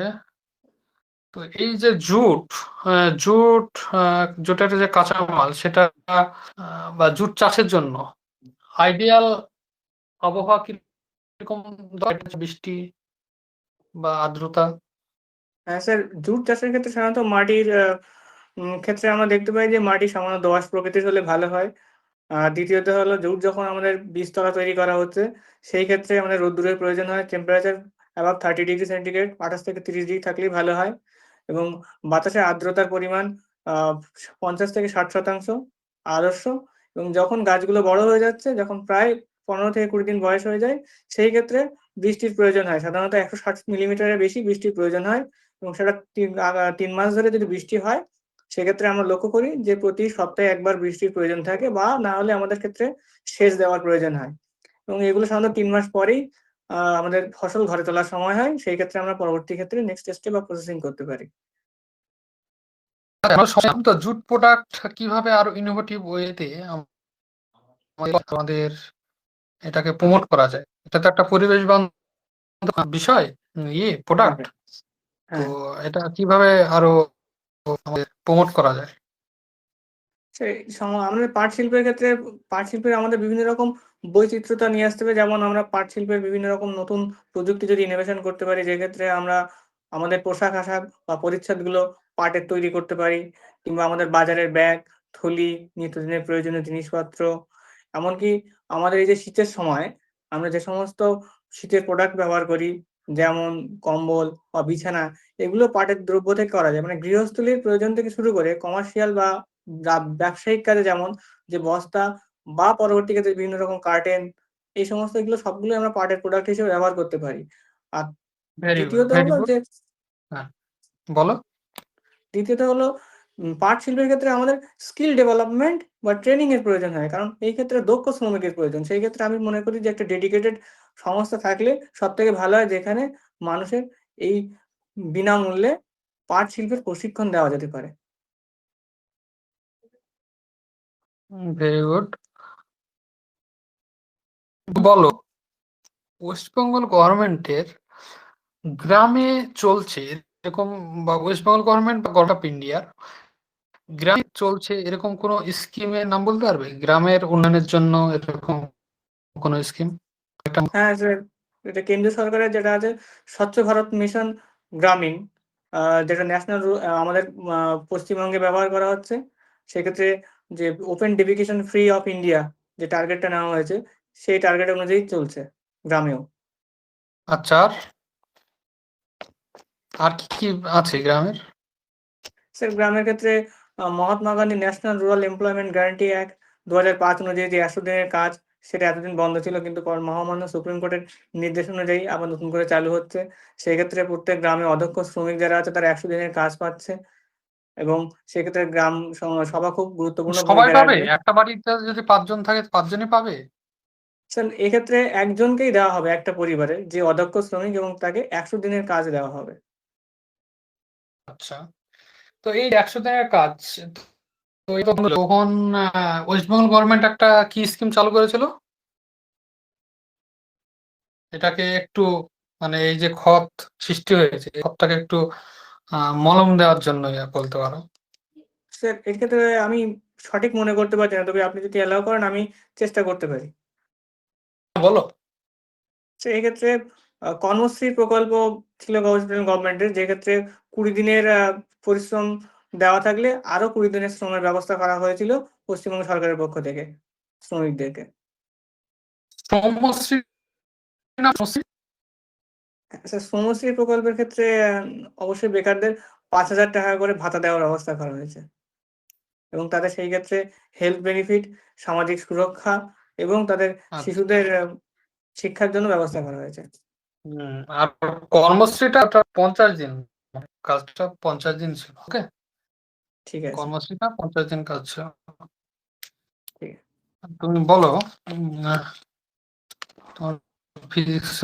তো এই যে জুট, জুট, জুটের যে কাঁচামাল সেটা বা জুট চাষের জন্য আইডিয়াল আবহাওয়া কিরকম দরকার? বৃষ্টি বা আর্দ্রতা? হ্যাঁ স্যার, জুট চাষের ক্ষেত্রে সাধারণত মাটির ক্ষেত্রে আমরা দেখতে পাই যে মাটি সামান্য দোআঁশ প্রকৃতির হলে ভালো হয়। আর দ্বিতীয়ত হলো জুট যখন আমাদের বীজতলা তৈরি করা হচ্ছে, সেই ক্ষেত্রে আমাদের রোদ্দুরের প্রয়োজন হয়। টেম্পারেচার অ্যাবাভ 30°C, 28 থেকে 30 ডিগ্রি থাকলেই ভালো হয়। এবং বাতাসে আর্দ্রতার পরিমাণ 50 থেকে 60% আদর্শ। এবং যখন গাছগুলো বড় হয়ে যাচ্ছে, যখন প্রায় 15 থেকে 20 দিন বয়স হয়ে যায়, সেই ক্ষেত্রে বৃষ্টির প্রয়োজন হয়। সাধারণত 160 মিলিমিটারের বেশি বৃষ্টির প্রয়োজন হয়। এবং সেটা 3 মাস ধরে যদি বৃষ্টি হয়, সেক্ষেত্রে আমরা লক্ষ্য করি যে প্রতি সপ্তাহে একবার বৃষ্টির প্রয়োজন থাকে, বা না হলে আমাদের ক্ষেত্রে সেচ দেওয়ার প্রয়োজন হয়। এবং এগুলো সাধারণত 3 মাস পরেই আমাদের ফসল ঘরে তোলার সময় হয়। সেই ক্ষেত্রে আমরা পরবর্তী ক্ষেত্রে নেক্সট স্টেপ বা প্রসেসিং করতে পারি। আমরা শুনলাম তো জুট প্রোডাক্ট কিভাবে আরো ইনোভেটিভ ওয়েতে আমাদের এটাকে প্রমোট করা যায়। এটা তো একটা পরিবেশ বান্ধব বিষয়, হ্যাঁ প্রোডাক্ট। স্যার, তো হ্যাঁ। এটা কিভাবে আরো আমাদের প্রমোট করা যায়? আমাদের পাট শিল্পের ক্ষেত্রে পাট শিল্পের আমাদের বিভিন্ন রকম বৈচিত্র্যতা নিয়ে আসতে হবে। যেমন আমরা পাট শিল্পের বিভিন্ন রকম নতুন প্রযুক্তি যদি ইনোভেশন করতে পারি, যেক্ষেত্রে আমরা আমাদের পোশাক-আশাক বা পরিচ্ছদগুলো পাটের তৈরি করতে পারি, কিংবা আমাদের বাজারের ব্যাগ, থলি, নিত্যদিনের প্রয়োজনীয় জিনিসপত্র, এমনকি আমাদের এই যে শীতের সময় আমরা যে সমস্ত শীতের প্রোডাক্ট ব্যবহার করি, যেমন কম্বল বা বিছানা, এগুলো পাটের দ্রব্য থেকে করা যায়। মানে গৃহস্থলীর প্রয়োজন থেকে শুরু করে কমার্শিয়াল বা ব্যবসায়িক কাজে, যেমন যে বস্তা বা পরবর্তী ক্ষেত্রে বিভিন্ন রকম কার্টেন, এই সমস্ত এগুলো সবগুলোই আমরা পার্টের প্রোডাক্ট হিসেবে ব্যবহার করতে পারি। আর ভেরি গুড, দ্বিতীয়ত ভেরি হলো গুড। যে হ্যাঁ, বলো। দ্বিতীয়ত হলো পাট শিল্পের ক্ষেত্রে আমাদের স্কিল ডেভেলপমেন্ট বা ট্রেনিং এর প্রয়োজন হয়। কারণ এই ক্ষেত্রে দক্ষ শ্রমিকের প্রয়োজন। সেই ক্ষেত্রে আমি মনে করি যে একটা ডেডিকেটেড সংস্থা থাকলে সবথেকে ভালো হয়, যেখানে মানুষের এই বিনামূল্যে পাট শিল্পের প্রশিক্ষণ দেওয়া যেতে পারে। Very good. বলো, ওয়েস্ট বেঙ্গল গভর্নমেন্টের গ্রামে চলছে এরকম, বা ওয়েস্ট বেঙ্গল গভর্নমেন্ট বা গভর্নমেন্ট অফ ইন্ডিয়ার গ্রামে চলছে এরকম কোনো স্কিমের নাম বলতে পারবে? গ্রামের উন্নয়নের জন্য এরকম কোনো স্কিম? হ্যাঁ স্যার, এটা কেন্দ্রীয় সরকারের যেটা আছে, স্বচ্ছ ভারত মিশন গ্রামীণ, যেটা ন্যাশনাল আমাদের পশ্চিমবঙ্গে ব্যবহার করা হচ্ছে। সেক্ষেত্রে যে open defecation free of India যে টার্গেটটা নেওয়া হয়েছে, সেই টার্গেট অনুযায়ী চলছে গ্রামেও। আচ্ছা, আর আর কি কি আছে গ্রামের? স্যার গ্রামের ক্ষেত্রে Mahatma Gandhi national rural employment guarantee act 2005 অনুযায়ী যে 100 দিনের কাজ, সেটা এতদিন বন্ধ ছিল, কিন্তু মহামান্য সুপ্রিম কোর্টের নির্দেশ অনুযায়ী আবার নতুন করে চালু হচ্ছে। সেক্ষেত্রে প্রত্যেক গ্রামে অদক্ষ শ্রমিক যারা আছে, তারা 100 দিনের কাজ পাচ্ছে। এবং সেক্ষেত্রে গ্রাম সভা খুব গুরুত্বপূর্ণ সবাই ভূমিকা পাবে? রাখবে। একটা বাড়িতে যদি 5 জন থাকে 5 জনই পাবে? স্যার এক্ষেত্রে একজনকেই দেওয়া হবে একটা পরিবারে, যে অদক্ষ শ্রমিক, এবং তাকে 100 দিনের কাজ দেওয়া হবে। আচ্ছা, তো এই 100 দিনের কাজ, তো এই তখন ওয়েস্ট বেঙ্গল গভর্নমেন্ট একটা কি স্কিম চালু করেছিল এটাকে একটু, মানে এই যে ক্ষত সৃষ্টি হয়েছে এই ক্ষতটাকে একটু মলম দেওয়ার জন্য বলতে পারো। স্যার এক্ষেত্রে আমি সঠিক মনে করতে পারছি না, তবে আপনি যদি অ্যালাউ করেন আমি চেষ্টা করতে পারি। বলো। এক্ষেত্রে কর্মশ্রী প্রকল্প ছিল ওয়েস্ট বেঙ্গল গভর্নমেন্টের, যেক্ষেত্রে 20 দিনের পরিশ্রম দেওয়া থাকলে আরো 20 দিনের শ্রমের ব্যবস্থা করা হয়েছিল পশ্চিমবঙ্গ সরকারের পক্ষ থেকে শ্রমিকদেরকে। শ্রমশ্রী না শ্রমশ্রী? স্যার শ্রমশ্রী প্রকল্পের ক্ষেত্রে অবশ্যই বেকারদের 5,000 টাকা করে ভাতা দেওয়ার ব্যবস্থা করা হয়েছে, এবং তাদের সেই ক্ষেত্রে হেলথ বেনিফিট, সামাজিক সুরক্ষা, এবং তাদের আচ্ছা। শিশুদের শিক্ষার জন্য ব্যবস্থা করা হয়েছে। আর কর্মশ্রীটা ওটা 50 দিন, কাজটা 50 দিন ছিল। ওকে, ঠিক আছে, কর্মশ্রীটা 50 দিন কাজ ছিল। ঠিক আছে। তুমি বলো, তোমার ফিজিক্স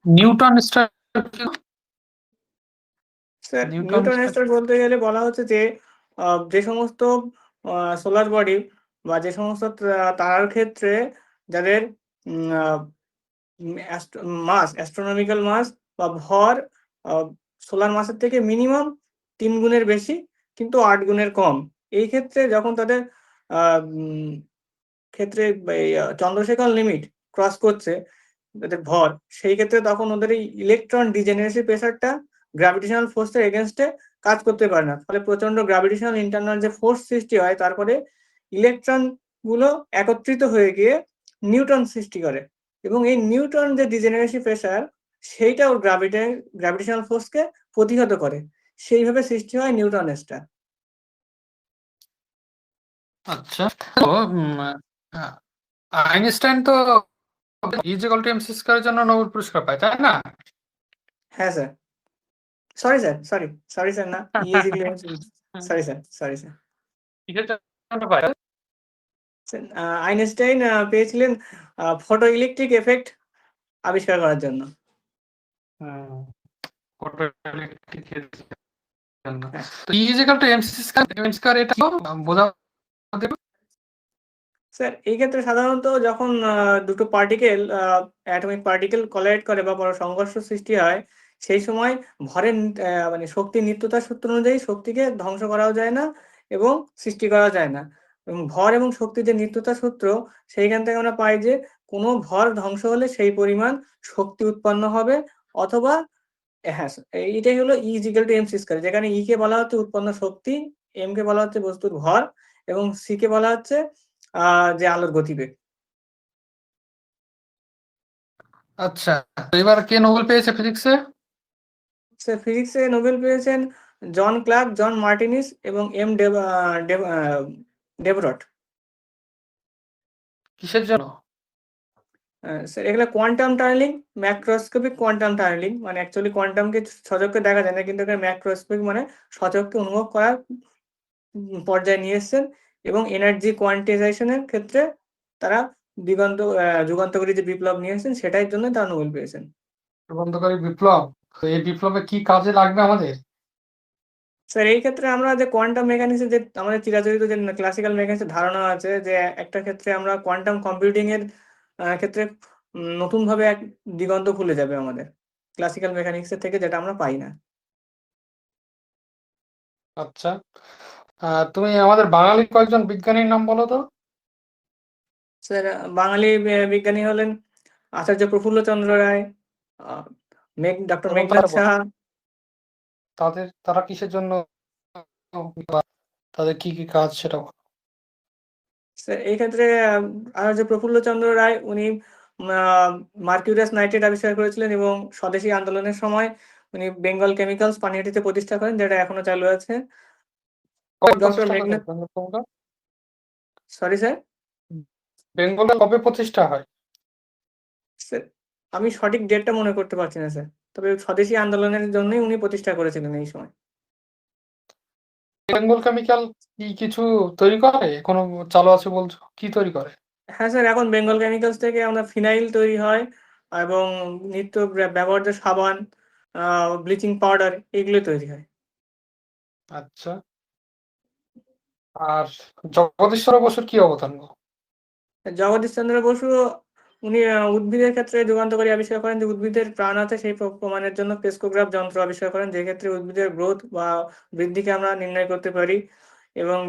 নিউটন স্টার কি? Sir Newton Newton star star বলতে গেলে বলা হচ্ছে যে যে সমস্ত সোলার বডি বা যে সমস্ত তারার ক্ষেত্রে যাদের মাস, অ্যাস্ট্রোনমিক্যাল মাস বা ভর সোলার মাসের থেকে মিনিমাম ৩ গুণের বেশি কিন্তু ৮ গুণের কম। এই ক্ষেত্রে যখন তাদের ক্ষেত্রে এই চন্দ্রশেখর লিমিট ক্রস করছে তাদের ভর, সেই ক্ষেত্রে তখন ওদের এই ইলেকট্রন ডিজেনারেসি প্রেসারটা গ্র্যাভিটেশনাল ফোর্সের এগেনস্টে কাজ করতে পারে না। ফলে প্রচন্ড গ্র্যাভিটেশনাল ইন্টারনাল যে ফোর্স সৃষ্টি হয়, তারপরে ইলেকট্রন গুলো একত্রিত হয়ে গিয়ে নিউটন সৃষ্টি করে এবং এই নিউটন যে ডিজেনারেসি প্রেসার সেইটা ওর গ্র্যাভিটেশনাল ফোর্সকে প্রতিহত করে। সেইভাবে সৃষ্টি হয় নিউটন স্টার। আচ্ছা, তো আইনস্টাইন তো ইজ ইকুয়াল টু এমসি স্কয়ারের জন্য নোবেল পুরস্কার পায়, তাই না? হ্যাঁ স্যার, সরি স্যার না, সরি স্যার। কিসের জন্য পায়? আইনস্টাইন পেয়েছিলেন ফটো ইলেকট্রিক এফেক্ট আবিষ্কার করার জন্য। ফটোইলেকট্রিকের জন্য। হ্যাঁ তো E is equal to MC square এটা বোঝা যাবে? স্যার, এই ক্ষেত্রে সাধারণত যখন দুটো পার্টিকেল অ্যাটমিক পার্টিকেল কোলাইড করে বা বড় সংঘর্ষ সৃষ্টি হয়, সেই সময় ভরের মানে শক্তির নিত্যতার সূত্র অনুযায়ী শক্তিকে ধ্বংস করাও যায় না এবং সৃষ্টি করা যায় না। এবং ভর এবং শক্তির যে নিত্যতার সূত্র, সেইখান থেকে আমরা পাই যে কোনো ভর ধ্বংস হলে সেই পরিমাণ শক্তি উৎপন্ন হবে, অথবা হ্যাঁ এইটাই হলো E is equal to M C square, যেখানে ই কে বলা হচ্ছে উৎপন্ন শক্তি, এম কে বলা হচ্ছে বস্তুর ভর এবং সি কে বলা হচ্ছে যে আলোর গতিবেগ। আচ্ছা, তো এবার কে নোবেল পেয়েছে ফিজিক্সে? স্যার, ফিজিক্সে নোবেল পেয়েছেন জন ক্লার্ক, জন মার্টিনিস এবং এম ডেভরট। কিসের জন্য? স্যার, এগুলো quantum tunnelling, macroscopic quantum tunnelling, মানে অ্যাকচুয়ালি কোয়ান্টামকে সচক্ষে দেখা যায় না, কিন্তু এখানে ম্যাক্রোস্কোপিক মানে সচক্ষে অনুভব করার পর্যায়ে নিয়ে এসেছেন এবং এনার্জি কোয়ান্টাইজেশনের ক্ষেত্রে তারা যুগান্তকারী যে বিপ্লব নিয়ে এসেছেন, সেটার জন্য তারা নোবেল পেয়েছেন। যুগান্তকারী বিপ্লব, তো এই বিপ্লবে কি কাজে লাগবে আমাদের? স্যার, এই ক্ষেত্রে আমরা যে কোয়ান্টাম মেকানিক্সের যে আমাদের চিরাচরিত যে ক্লাসিক্যাল মেকানিক্সের ধারণা আছে, যে একটা ক্ষেত্রে আমরা কোয়ান্টাম কম্পিউটিং এর ক্ষেত্রে নতুনভাবে এক দিগন্ত খুলে যাবে আমাদের ক্লাসিক্যাল মেকানিক্সের থেকে, যেটা আমরা পাই না। আচ্ছা, তুমি আমাদের বাঙালি কয়েকজন বিজ্ঞানীর নাম বলো তো। স্যার, বাঙালি বিজ্ঞানী হলেন আচার্য প্রফুল্লচন্দ্র রায়, ডক্টর এবং মেঘনাথ সাহা। তারা কিসের জন্য, তাদের কি কি কাজ সেটা বলো। স্যার, এই ক্ষেত্রে আচার্য প্রফুল্লচন্দ্র রায় উনি মার্কিউরিয়াস নাইট্রেট আবিষ্কার করেছিলেন এবং স্বদেশী আন্দোলনের সময় উনি বেঙ্গল কেমিক্যালস পানিহাটিতে প্রতিষ্ঠা করেন, যেটা এখনো চালু আছে। কবে ডক্টর প্রতিষ্ঠা হয় মেঘনাথ, বেঙ্গল? সরি স্যার, বেঙ্গলে কবে প্রতিষ্ঠা হয়? স্যার আমি সঠিক ডেটটা মনে করতে পারছি না স্যার, তবে স্বদেশী আন্দোলনের জন্যই উনি প্রতিষ্ঠা করেছিলেন এই সময়। বেঙ্গল কেমিক্যাল কি কিছু তৈরি করে, এখনো চালু আছে বলছো, কি তৈরি করে? হ্যাঁ স্যার, এখন বেঙ্গল কেমিক্যালস থেকে আমরা ফিনাইল তৈরি হয় এবং নিত্য ব্যবহার্য সাবান, ব্লিচিং পাউডার, এগুলো তৈরি হয়। আচ্ছা, আর জগদীশ্বর বসুর কি অবদান গো? জগদীশ চন্দ্র বসু উনি উদ্ভিদের ক্ষেত্রে যুগান্তকারী আবিষ্কার করেন যে উদ্ভিদের প্রাণ আছে সেই প্রমাণের জন্য পেসকোগ্রাফ যন্ত্র আবিষ্কার করেন, যে ক্ষেত্রে উদ্ভিদের গ্রোথ বা বৃদ্ধিকে আমরা নির্ণয় করতে পারি। এবং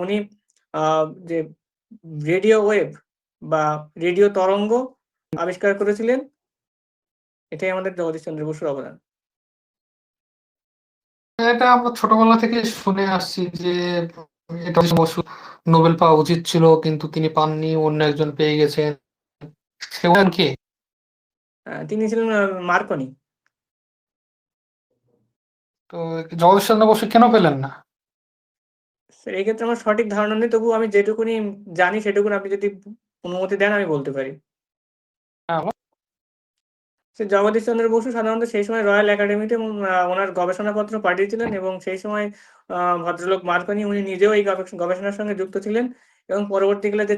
উনি যে রেডিও ওয়েভ বা রেডিও তরঙ্গ আবিষ্কার করেছিলেন। এটাই আমাদের জগদীশ চন্দ্র বসুর অবদান। এটা আমরা ছোটবেলা থেকে শুনে আসছি যে এটা বসু নোবেল পাওয়া উচিত ছিল, কিন্তু তিনি পাননি, অন্য একজন পেয়ে গেছেন। সে কে? তিনি ছিলেন মার্কনি। তো জগদীশ চন্দ্র বসু কেন পেলেন না? এই ক্ষেত্রে আমার সঠিক ধারণা নেই, তবু আমি যেটুকুনি জানি সেটুকুনি আপনি যদি অনুমতি দেন আমি বলতে পারি। হ্যাঁ, জগদীশ চন্দ্র বসু সাধারণত সেই সময় রয়্যাল একাডেমিতে ওনার গবেষণাপত্র পাঠিয়েছিলেন এবং সেই সময় ভদ্রলোক মার্কনি উনি নিজেও এই গবেষণার সঙ্গে যুক্ত ছিলেন এবং পরবর্তীকালে যে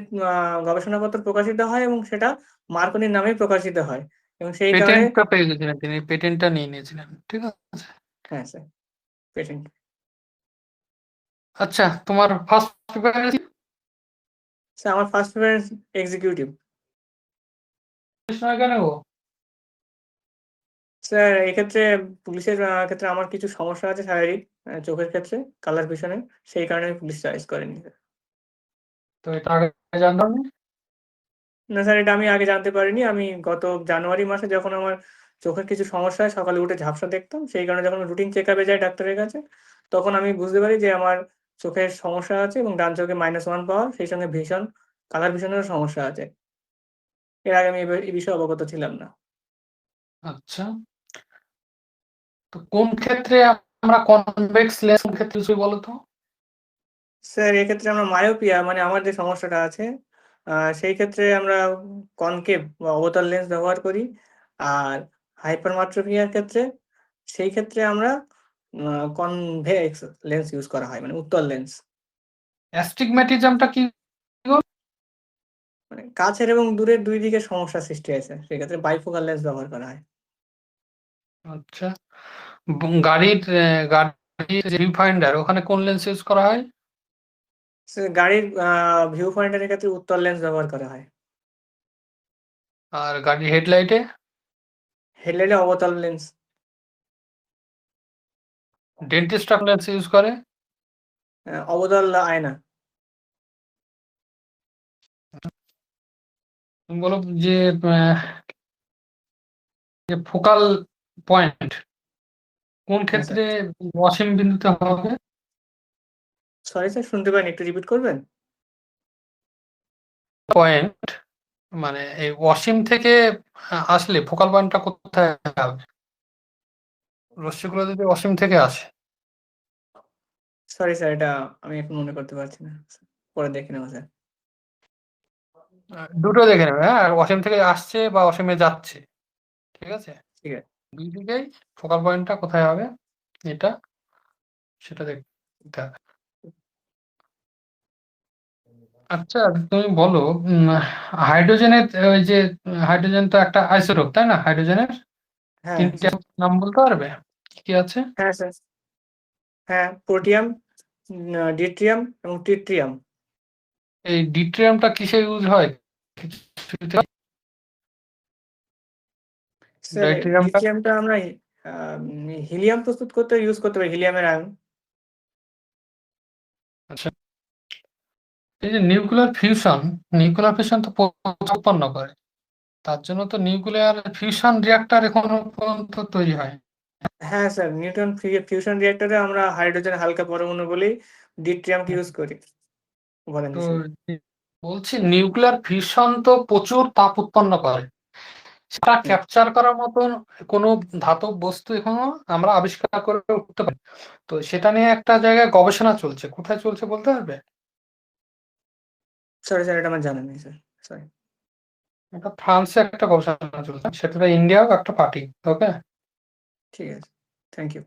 গবেষণাপত্র প্রকাশিত হয় এবং সেটা মার্কনির নামে প্রকাশিত হয় এবং সেই কারণে। পেটেন্টটা পেয়ে গেছিলেন, তিনি পেটেন্টটা নিয়ে নিয়েছিলেন, ঠিক আছে। হ্যাঁ স্যার, পেটেন্ট। আচ্ছা, তোমার ফার্স্ট প্রিফারেন্স স্যার আমার ফার্স্ট প্রেফারেন্স এক্সিকিউটিভ। নয় কেন গো? স্যার এক্ষেত্রে পুলিশের ক্ষেত্রে আমার কিছু সমস্যা আছে শারীরিক, চোখের ক্ষেত্রে, কালার ভিশনের, সেই কারণে আমি পুলিশ চয়েস করিনি স্যার। তো এটা আগে জানতাম না। না স্যার, এটা আমি আগে জানতে পারিনি। আমি গত জানুয়ারি মাসে যখন আমার চোখের কিছু সমস্যা হয়, সকালে উঠে ঝাপসা দেখতাম, সেই কারণে যখন রুটিন চেক আপে যাই ডাক্তারের কাছে, তখন আমি বুঝতে পারি যে আমার চোখের সমস্যা আছে এবং ডান চোখে -1 পাওয়ার, সেই সঙ্গে ভিশন, কালার ভিশনেরও সমস্যা আছে। এর আগে আমি এই বিষয়ে অবগত ছিলাম না। আচ্ছা, তো কোন ক্ষেত্রে আমরা কনভেক্স লেন্স কোন ক্ষেত্রে ইউজ করি বলো তো? স্যার এক্ষেত্রে আমরা মায়োপিয়া, মানে আমার যে সমস্যাটা আছে, সেই ক্ষেত্রে আমরা কনকেভ বা অবতল লেন্স ব্যবহার করি। আর হাইপারমাট্রোপিয়ার ক্ষেত্রে, সেই ক্ষেত্রে আমরা কনভেক্স লেন্স ইউজ করা হয়, মানে উত্তল লেন্স। অ্যাস্টিগম্যাটিজমটা কি গো? মানে কাছের এবং দূরের দুই দিকে সমস্যা সৃষ্টি হয় স্যার, সেক্ষেত্রে বাইফোকাল লেন্স ব্যবহার করা হয়। আচ্ছা, গাড়ির যে ভিউ ফাইন্ডার ওখানে কোন লেন্স ইউজ করা হয়? স্যার গাড়ির ভিউ পয়েন্টারের ক্ষেত্রে উত্তল লেন্স ব্যবহার করা হয়। আর গাড়ির হেডলাইটে? হেডলাইটে অবতল লেন্স। ডেন্টিস্টরা কোন লেন্স ইউজ করে? অবতল আয়না। তুমি বলো যে যে ফোকাল পয়েন্ট কোন হ্যাঁ স্যার। ক্ষেত্রে অসীম বিন্দুতে হবে? সরি স্যার, শুনতে পাইনি, একটু রিপিট করবেন? পয়েন্ট মানে এই অসীম থেকে আসলে ফোকাল পয়েন্টটা কোথায় হবে? রশ্মিগুলো যদি অসীম থেকে আসে, সরি স্যার, এটা আমি এখন মনে করতে পারছি না। পরে দেখে নেবো স্যার। দুটো দেখে নেবে, হ্যাঁ, আর অসীম থেকে আসছে বা অসীমে যাচ্ছে, ঠিক আছে? ঠিক আছে। দুই দিকেই ফোকাল পয়েন্টটা কোথায় হবে এটা সেটা দেখতে হবে। আচ্ছা, তুমি বলো হাইড্রোজেনের ওই যে হাইড্রোজেন তো একটা আইসোটোপ তাই না? হাইড্রোজেনের হ্যাঁ তিনটে নাম বলতে পারবে কি কি আছে? হ্যাঁ স্যার। হ্যাঁ, প্রোটিয়াম, ডিট্রিয়াম এবং ট্রিটিয়াম। এই ডিট্রিয়ামটা কিসে ইউজ হয়? কিছুতে? স্যার ডাইটেরিয়ামটা? ডিট্রিয়ামটা আমরা হিলিয়াম প্রস্তুত করতে ইউজ করতে পারি, হিলিয়ামের আয়ন। আচ্ছা, এই যে নিউক্লিয়ার ফিউশন তো উৎপন্ন করে, তার জন্য তো নিউক্লিয়ার ফিউশন রিঅ্যাক্টর এখনো পর্যন্ত তৈরি হয়। হ্যাঁ স্যার, নিউটন ফিউশন রিঅ্যাক্টরে আমরা হাইড্রোজেন হালকা পরমাণু বলেই ডিট্রিয়ামকে ইউজ করি উপাদান তো হিসেবে। বলছি নিউক্লিয়ার ফিউশন তো প্রচুর তাপ উৎপন্ন করে, সেটা হুম। ক্যাপচার করার মতন কোনো ধাতব বস্তু এখনো আমরা আবিষ্কার করে উঠতে পারি। তো সেটা নিয়ে একটা জায়গায় গবেষণা চলছে, কোথায় চলছে বলতে পারবে? সরি স্যার, এটা আমার জানা নেই স্যার। সরি। এটা ফ্রান্সে একটা গবেষণা চলছে, সেটাতে ইন্ডিয়াও একটা পার্টি। ওকে, ঠিক আছে, থ্যাংক ইউ।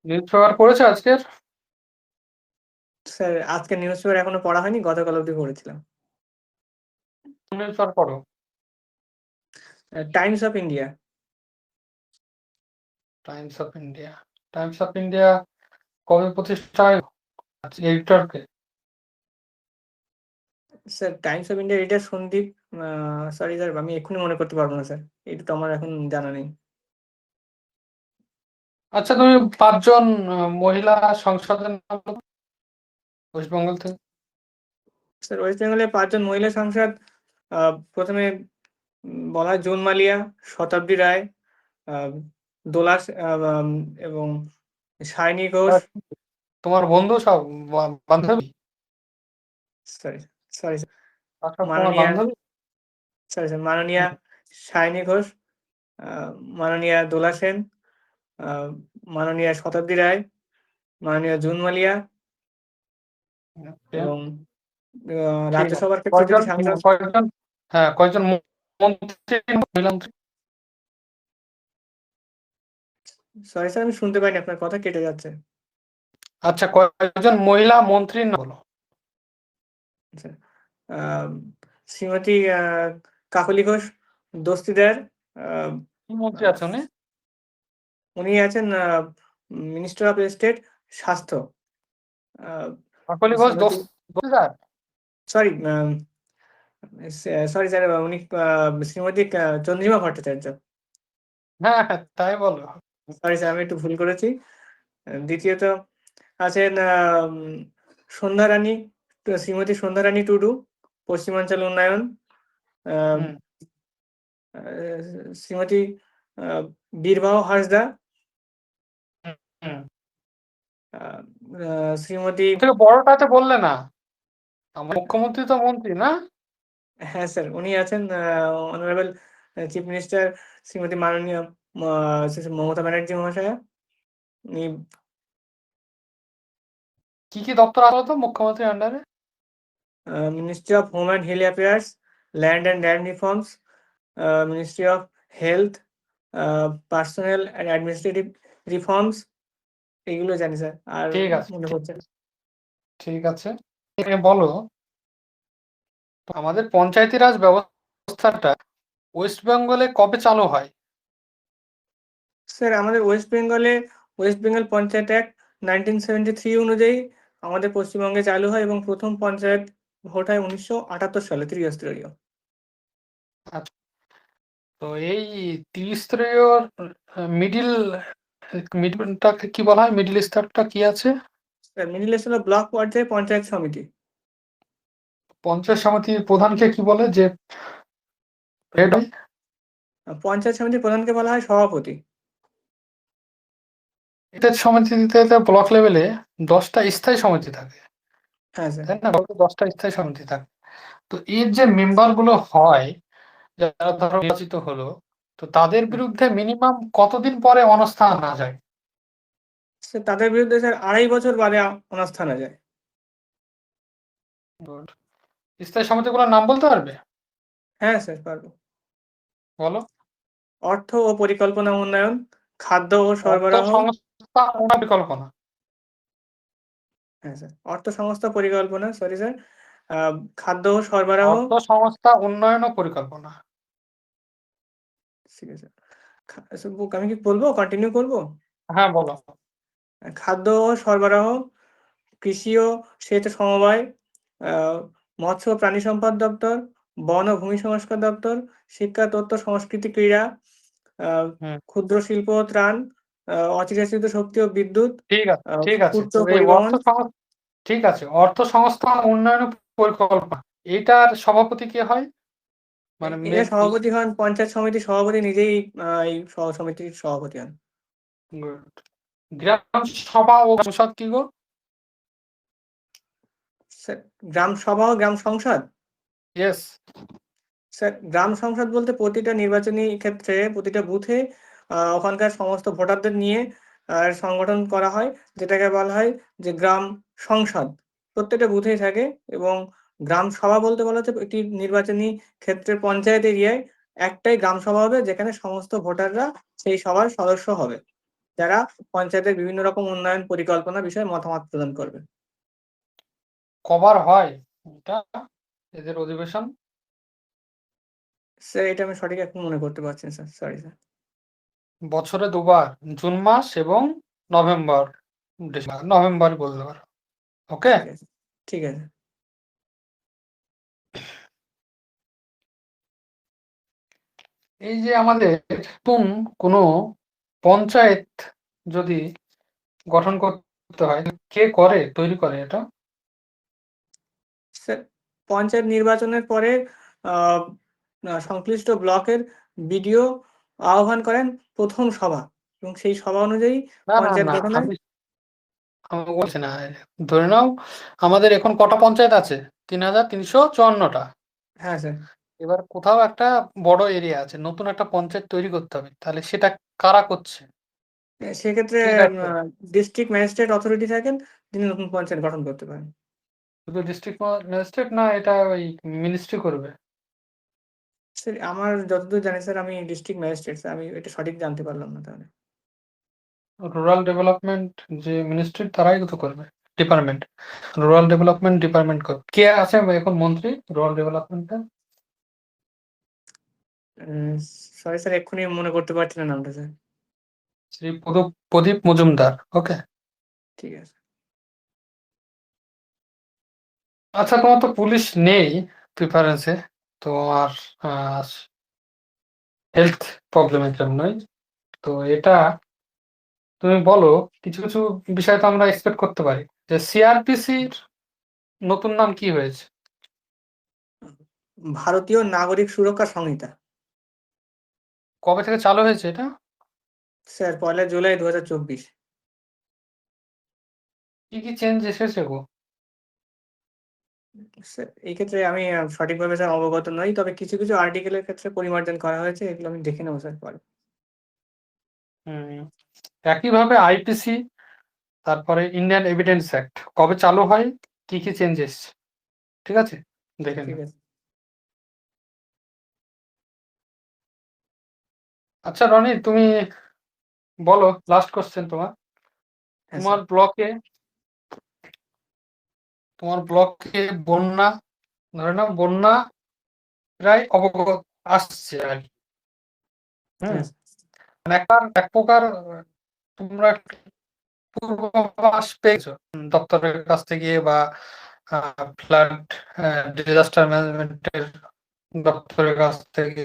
নিউজ পেপার পড়েছে আজকের? স্যার আজকে নিউজ পেপার এখনো পড়া হয়নি, গতকাল অবধি পড়েছিলাম। নিউজ পেপার পড়ো। Times of India. Times of India. Times of India কবে প্রতিষ্ঠা হয় এডিটরকে? Sir Times of India editor Sandeep. Sorry sir, আমি এক্ষুনি মনে করতে পারবো না স্যার, এটা তো আমার এখন জানা নেই। আচ্ছা, তুমি পাঁচজন মহিলা সংসদের নাম বলো ওয়েস্ট বেঙ্গল থেকে। স্যার ওয়েস্ট বেঙ্গলে পাঁচজন মহিলা সাংসদ, প্রথমে বলা হয় জুন মালিয়া, শতাব্দী রায়, আহ, দোলা এবং সায়নী ঘোষ। তোমার বন্ধু সব বান্ধবী? Sorry, sorry sir. আচ্ছা, তোমার মাননীয়া, বান্ধবী? সরি স্যার, মাননীয়া সায়নী ঘোষ, আহ, মাননীয়া দোলা সেন, আহ, মাননীয়া শতাব্দী রায়, মাননীয়া জুন মালিয়া Okay, এবং ঠিক আছে। রাজ্যসভার ক্ষেত্রে যদি কয়জন সাংসদ। কয়জন হ্যাঁ, কয়জন মন্ত্রী, মহিলা মন্ত্রী? সরি স্যার, আমি শুনতে পাইনি, আপনার কথা কেটে যাচ্ছে। আচ্ছা, কয়জন মহিলা মন্ত্রীর নাম বলো? আচ্ছা, আহ, শ্রীমতী কাকলি ঘোষ দস্তিদার। আহ, কি মন্ত্রী আহ, আছে উনি? উনি আছেন মিনিস্টার অফ স্টেট স্বাস্থ্য Kakoli Ghosh Shrimati Dastidar. Sorry sorry sir উনি শ্রীমতী চন্দ্রিমা ভট্টাচার্য। হ্যাঁ হ্যাঁ, তাই বলো। সরি স্যার আমি একটু ভুল করেছি। দ্বিতীয়ত আছেন সন্ধ্যা রানী, শ্রীমতী সন্ধ্যা রানী টুডু, পশ্চিমাঞ্চল উন্নয়ন। আহ, হুম, আহ, শ্রীমতী বীরবাহ হাঁসদা, হুম। শ্রীমতী থেকে বড়টাতে বললে না, আমার মুখ্যমন্ত্রী তো মন্ত্রী না? হ্যাঁ স্যার উনি আছেন অনারেবল চিফ মিনিস্টার শ্রীমতী মাননীয় মমতা ব্যানার্জি মহাশয়া। উনি কি দপ্তর আসলো তো মুখ্যমন্ত্রীর আন্ডারে? Ministry of home and hill affairs, land and land reforms, ministry of health, personnel and administrative reforms, এইগুলো জানি স্যার আর ঠিক আছে, মনে পড়ছে না। ঠিক আছে। বলো, আমাদের পঞ্চায়েতি রাজ ব্যবস্থাটা ওয়েস্ট বেঙ্গলে কবে চালু হয়? স্যার আমাদের ওয়েস্ট বেঙ্গল পঞ্চায়েত অ্যাক্ট 1973 অনুযায়ী আমাদের পশ্চিমবঙ্গে চালু হয় এবং প্রথম পঞ্চায়েত ভোট হয় 1978 সালে ত্রিস্তরীয়। আচ্ছা, তো এই ত্রিস্তরীয় মিডিল মিডিলটাকে কি বলা হয়? মিডিল স্তরটা কি আছে? স্যার মিডিল হলো ব্লক পর্যায়ে পঞ্চায়েত সমিতি। পঞ্চায়েত সমিতির প্রধানকে কি বলে, যে হেড হয়? পঞ্চায়েত সমিতির প্রধানকে বলা হয় সভাপতি। পঞ্চায়েত সমিতিতে ব্লক লেভেলে 10টা স্থায়ী সমিতি থাকে, হ্যাঁ স্যার। তাই না? 10টা স্থায়ী সমিতি থাকে। তো এর যে মেম্বার গুলো হয়, যারা ধরো নির্বাচিত হলো, তো তাদের বিরুদ্ধে মিনিমাম কতদিন পরে অনাস্থা আনা যায়? স্যার তাদের বিরুদ্ধে স্যার 2.5 বছর বাদে অনাস্থা আনা যায়। Good. স্থায়ী সমিতিগুলোর নাম বলতে পারবে? হ্যাঁ স্যার পারবো। বলো। অর্থ ও পরিকল্পনা উন্নয়ন, খাদ্য ও অর্থ সরবরাহ। সংস্থা পরিকল্পনা। হ্যাঁ স্যার অর্থ সংস্থা পরিকল্পনা, সরি স্যার, খাদ্য ও সরবরাহ। অর্থ সংস্থা উন্নয়ন ও পরিকল্পনা। ঠিক আছে স্যার, আমি কি বলবো, কন্টিনিউ করবো? হ্যাঁ, বলো। খাদ্য ও সরবরাহ, কৃষি ও সেচ সমবায়, মৎস্য ও প্রাণী সম্পদ দপ্তর, বন ও ভূমি সংস্কার দপ্তর, শিক্ষা তথ্য সংস্কৃতি ক্রীড়া, হুম, ক্ষুদ্র শিল্প ও ত্রাণ, অচিরাচিত শক্তি ও বিদ্যুৎ, ঠিক আছে, ঠিক আছে। পূর্ত তো এই পরিবহন। ঠিক আছে, অর্থ সংস্থান উন্নয়ন ও পরিকল্পনা, এটার সভাপতি কে হয়? মানে এর সভাপতি হন পঞ্চায়েত সমিতির সভাপতি নিজেই, এই সমিতির সভাপতি হন। গ্রাম সভা ও সংসদ কি গো? স্যার গ্রাম সভা ও গ্রাম সংসদ। ইয়েস। স্যার গ্রাম সংসদ বলতে প্রতিটা নির্বাচনী ক্ষেত্রে প্রতিটা বুথে ওখানকার সমস্ত ভোটারদের নিয়ে সংগঠন করা হয়, যেটাকে বলা হয় যে গ্রাম সংসদ। প্রত্যেকটা বুথেই থাকে এবং গ্রাম সভা বলতে বলা হচ্ছে একটি নির্বাচনী ক্ষেত্রে পঞ্চায়েত এরিয়ায় একটাই গ্রাম সভা হবে, যেখানে সমস্ত ভোটাররা সেই সভার সদস্য হবে, যারা পঞ্চায়েতের বিভিন্ন রকম উন্নয়ন পরিকল্পনা বিষয়ে মতামত প্রদান করবে। কবার হয় এটা, এদের অধিবেশন? স্যার এটা আমি সঠিক এখন মনে করতে পারছি না স্যার, সরি স্যার। বছরে দুবার, জুন মাস এবং নভেম্বর, ডিসেম্বর, নভেম্বর বলতে পারো। ওকে। ঠিক আছে, ঠিক আছে। এই যে আমাদের নতুন কোনো পঞ্চায়েত যদি গঠন করতে হয়, কে করে, তৈরি করে এটা? স্যার পঞ্চায়েত নির্বাচনের পরে আহ, সংশ্লিষ্ট ব্লকের বিডিও আহ্বান করেন প্রথম সভা এবং সেই সভা অনুযায়ী না না পঞ্চায়েত না, গঠন হয়। আমি আমি বলছি না। ধরে নাও আমাদের এখন কটা পঞ্চায়েত আছে? 3354টা। হ্যাঁ স্যার। এবার কোথাও একটা বড় এরিয়া আছে, নতুন একটা পঞ্চায়েত তৈরি করতে হবে, তাহলে সেটা কারা করছে? সেক্ষেত্রে কে দায়িত্ব? ডিস্ট্রিক্ট ম্যাজিস্ট্রেট অথরিটি থাকেন, তিনি নতুন পঞ্চায়েত গঠন করতে পারেন। শুধু ডিস্ট্রিক্ট ম্যাজিস্ট্রেট না, এটা ওই মিনিস্ট্রি করবে? স্যার আমার যতদূর জানি স্যার, আমি ডিস্ট্রিক্ট ম্যাজিস্ট্রেট স্যার, আমি এটা সঠিক জানতে পারলাম না তাহলে। রুরাল ডেভেলপমেন্ট যে মিনিস্ট্রি, তারাই তো করবে, ডিপার্টমেন্ট। রুরাল ডেভেলপমেন্ট ডিপার্টমেন্ট করবে। কে আছে এখন মন্ত্রী রুরাল ডেভেলপমেন্টে? সরি স্যার এক্ষুনি মনে করতে পারছি না নামটা স্যার। শ্রী প্রদীপ মজুমদার। ওকে। ঠিক আছে। আচ্ছা, তোমার তো পুলিশ নেই প্রিফারেন্সে, তোমার হেলথ প্রবলেমের জন্যই। তো এটা তুমি বলো, কিছু কিছু বিষয় তো আমরা এক্সপেক্ট করতে পারি, যে সিআরপিসির নতুন নাম কি হয়েছে? ভারতীয় নাগরিক সুরক্ষা সংহিতা। কবে থেকে চালু হয়েছে এটা? স্যার 1 জুলাই 2024। কি কি চেঞ্জ এসেছে গো? স্যার এই ক্ষেত্রে আমি সঠিকভাবে স্যার অবগত নই, তবে কিছু কিছু আর্টিকেলের ক্ষেত্রে পরিমার্জন করা হয়েছে, এগুলো আমি দেখে নেবো স্যার পরে। হুম, একইভাবে আইপিসি, তারপরে ইন্ডিয়ান এভিডেন্স অ্যাক্ট কবে চালু হয়, কি কি চেঞ্জ এসছে, ঠিক আছে, দেখে ঠিক নিও। আছে। আচ্ছা রনি, তুমি বলো, লাস্ট কোশ্চেন তোমার। হ্যাঁ তোমার স্যার। ব্লকে তোমার ব্লকে বন্যা, ধরে নাও বন্যা প্রায় অবগত আসছে আর কি। হুম, হ্যাঁ স্যার। মানে এক প্রকার তোমরা পূর্বাভাস পেয়েছো দপ্তরের কাছ থেকে, বা ফ্লাড ডিজাস্টার ম্যানেজমেন্টের দপ্তরের কাছ থেকে,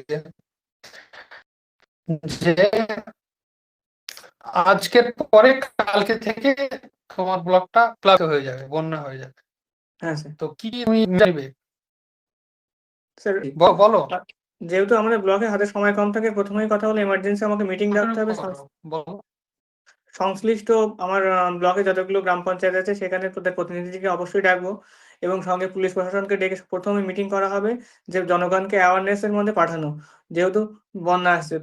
যে আজকের পরে কালকে থেকে তোমার ব্লকটা প্লাবিত হয়ে যাবে, বন্যা হয়ে যাবে। হ্যাঁ স্যার। তো কি তুমি চাইবে? স্যার বলো। যেহেতু আমাদের ব্লকে হাতে সময় কম থাকে, প্রথমেই কথা হলো এমার্জেন্সি আমাকে মিটিং ডাকতে হবে। বলো। সংশ্লিষ্ট আমার ব্লকে যতগুলো গ্রাম পঞ্চায়েত আছে সেখানে তাদের প্রতিনিধিকে অবশ্যই ডাকবো, এবং সঙ্গে পুলিশ প্রশাসনকে ডেকে প্রথমে মিটিং করা হবে, যে জনগণকে অ্যাওয়ারনেস এর মধ্যে পাঠানো, যেহেতু বন্যা আসছে।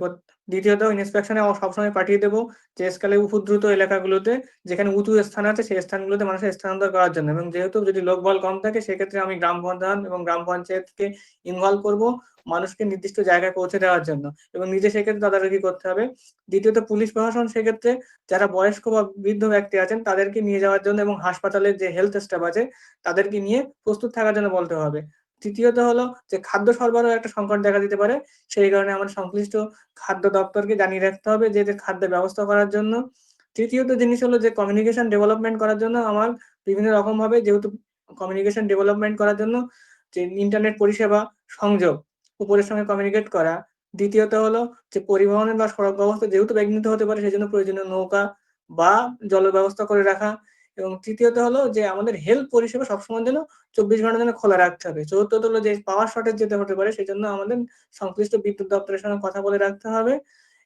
দ্বিতীয়ত ইন্সপেকশনে সবসময় পাঠিয়ে দেবো যে স্কালে উপদ্রুত এলাকাগুলোতে, যেখানে উঁচু স্থান আছে সেই স্থানগুলোতে মানুষের স্থানান্তর করার জন্য। এবং যেহেতু যদি লোকবল কম থাকে সেক্ষেত্রে আমি গ্রাম প্রধান এবং গ্রাম পঞ্চায়েতকে ইনভলভ করব মানুষকে নির্দিষ্ট জায়গায় পৌঁছে দেওয়ার জন্য, এবং নিজে সেক্ষেত্রে তদারকি করতে হবে। দ্বিতীয়ত পুলিশ প্রশাসন সেক্ষেত্রে যারা বয়স্ক বা বৃদ্ধ ব্যক্তি আছেন তাদেরকে নিয়ে যাওয়ার জন্য, এবং হাসপাতালের যে হেলথ স্টাফ আছে তাদেরকে নিয়ে প্রস্তুত থাকার জন্য বলতে হবে। তৃতীয়ত হলো যে খাদ্য সরবরাহ একটা সংকট দেখা দিতে পারে, সেই কারণে আমার সংশ্লিষ্ট খাদ্য দপ্তরকে জানিয়ে রাখতে হবে যে এদের খাদ্যের ব্যবস্থা করার জন্য। তৃতীয়ত জিনিস হলো যে কমিউনিকেশন ডেভেলপমেন্ট করার জন্য আমার বিভিন্ন রকম ভাবে, যেহেতু কমিউনিকেশন ডেভেলপমেন্ট করার জন্য যে ইন্টারনেট পরিষেবা সংযোগ, উপরের সঙ্গে কমিউনিকেট করা। দ্বিতীয়ত হলো যে পরিবহনের বা সড়ক ব্যবস্থা যেহেতু বিঘ্নিত হতে পারে সেজন্য প্রয়োজনীয় নৌকা বা জল ব্যবস্থা করে রাখা। এবং তৃতীয়ত হলো যে আমাদের হেলথ পরিষেবা সবসময় যেন 24 ঘন্টা যেন খোলা রাখতে হবে। চতুর্থত হলো যে পাওয়ার শর্টেজ যেতে হতে পারে, সেজন্য আমাদের সংশ্লিষ্ট বিদ্যুৎ দপ্তরের সঙ্গে কথা বলে রাখতে হবে।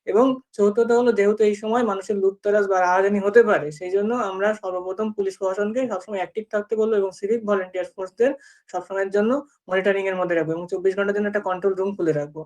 এবং চতুর্থত হলো যেহেতু এই সময় মানুষের লুটতরাজ বা রাহাজানি হতে পারে, সেই জন্য আমরা সর্বপ্রথম পুলিশ প্রশাসনকে সবসময় অ্যাক্টিভ থাকতে বলবো, এবং সিভিক ভলেন্টিয়ার ফোর্সদের সবসময়ের জন্য মনিটরিং এর মধ্যে রাখবো, এবং 24 ঘন্টার জন্য একটা কন্ট্রোল রুম খুলে রাখবো।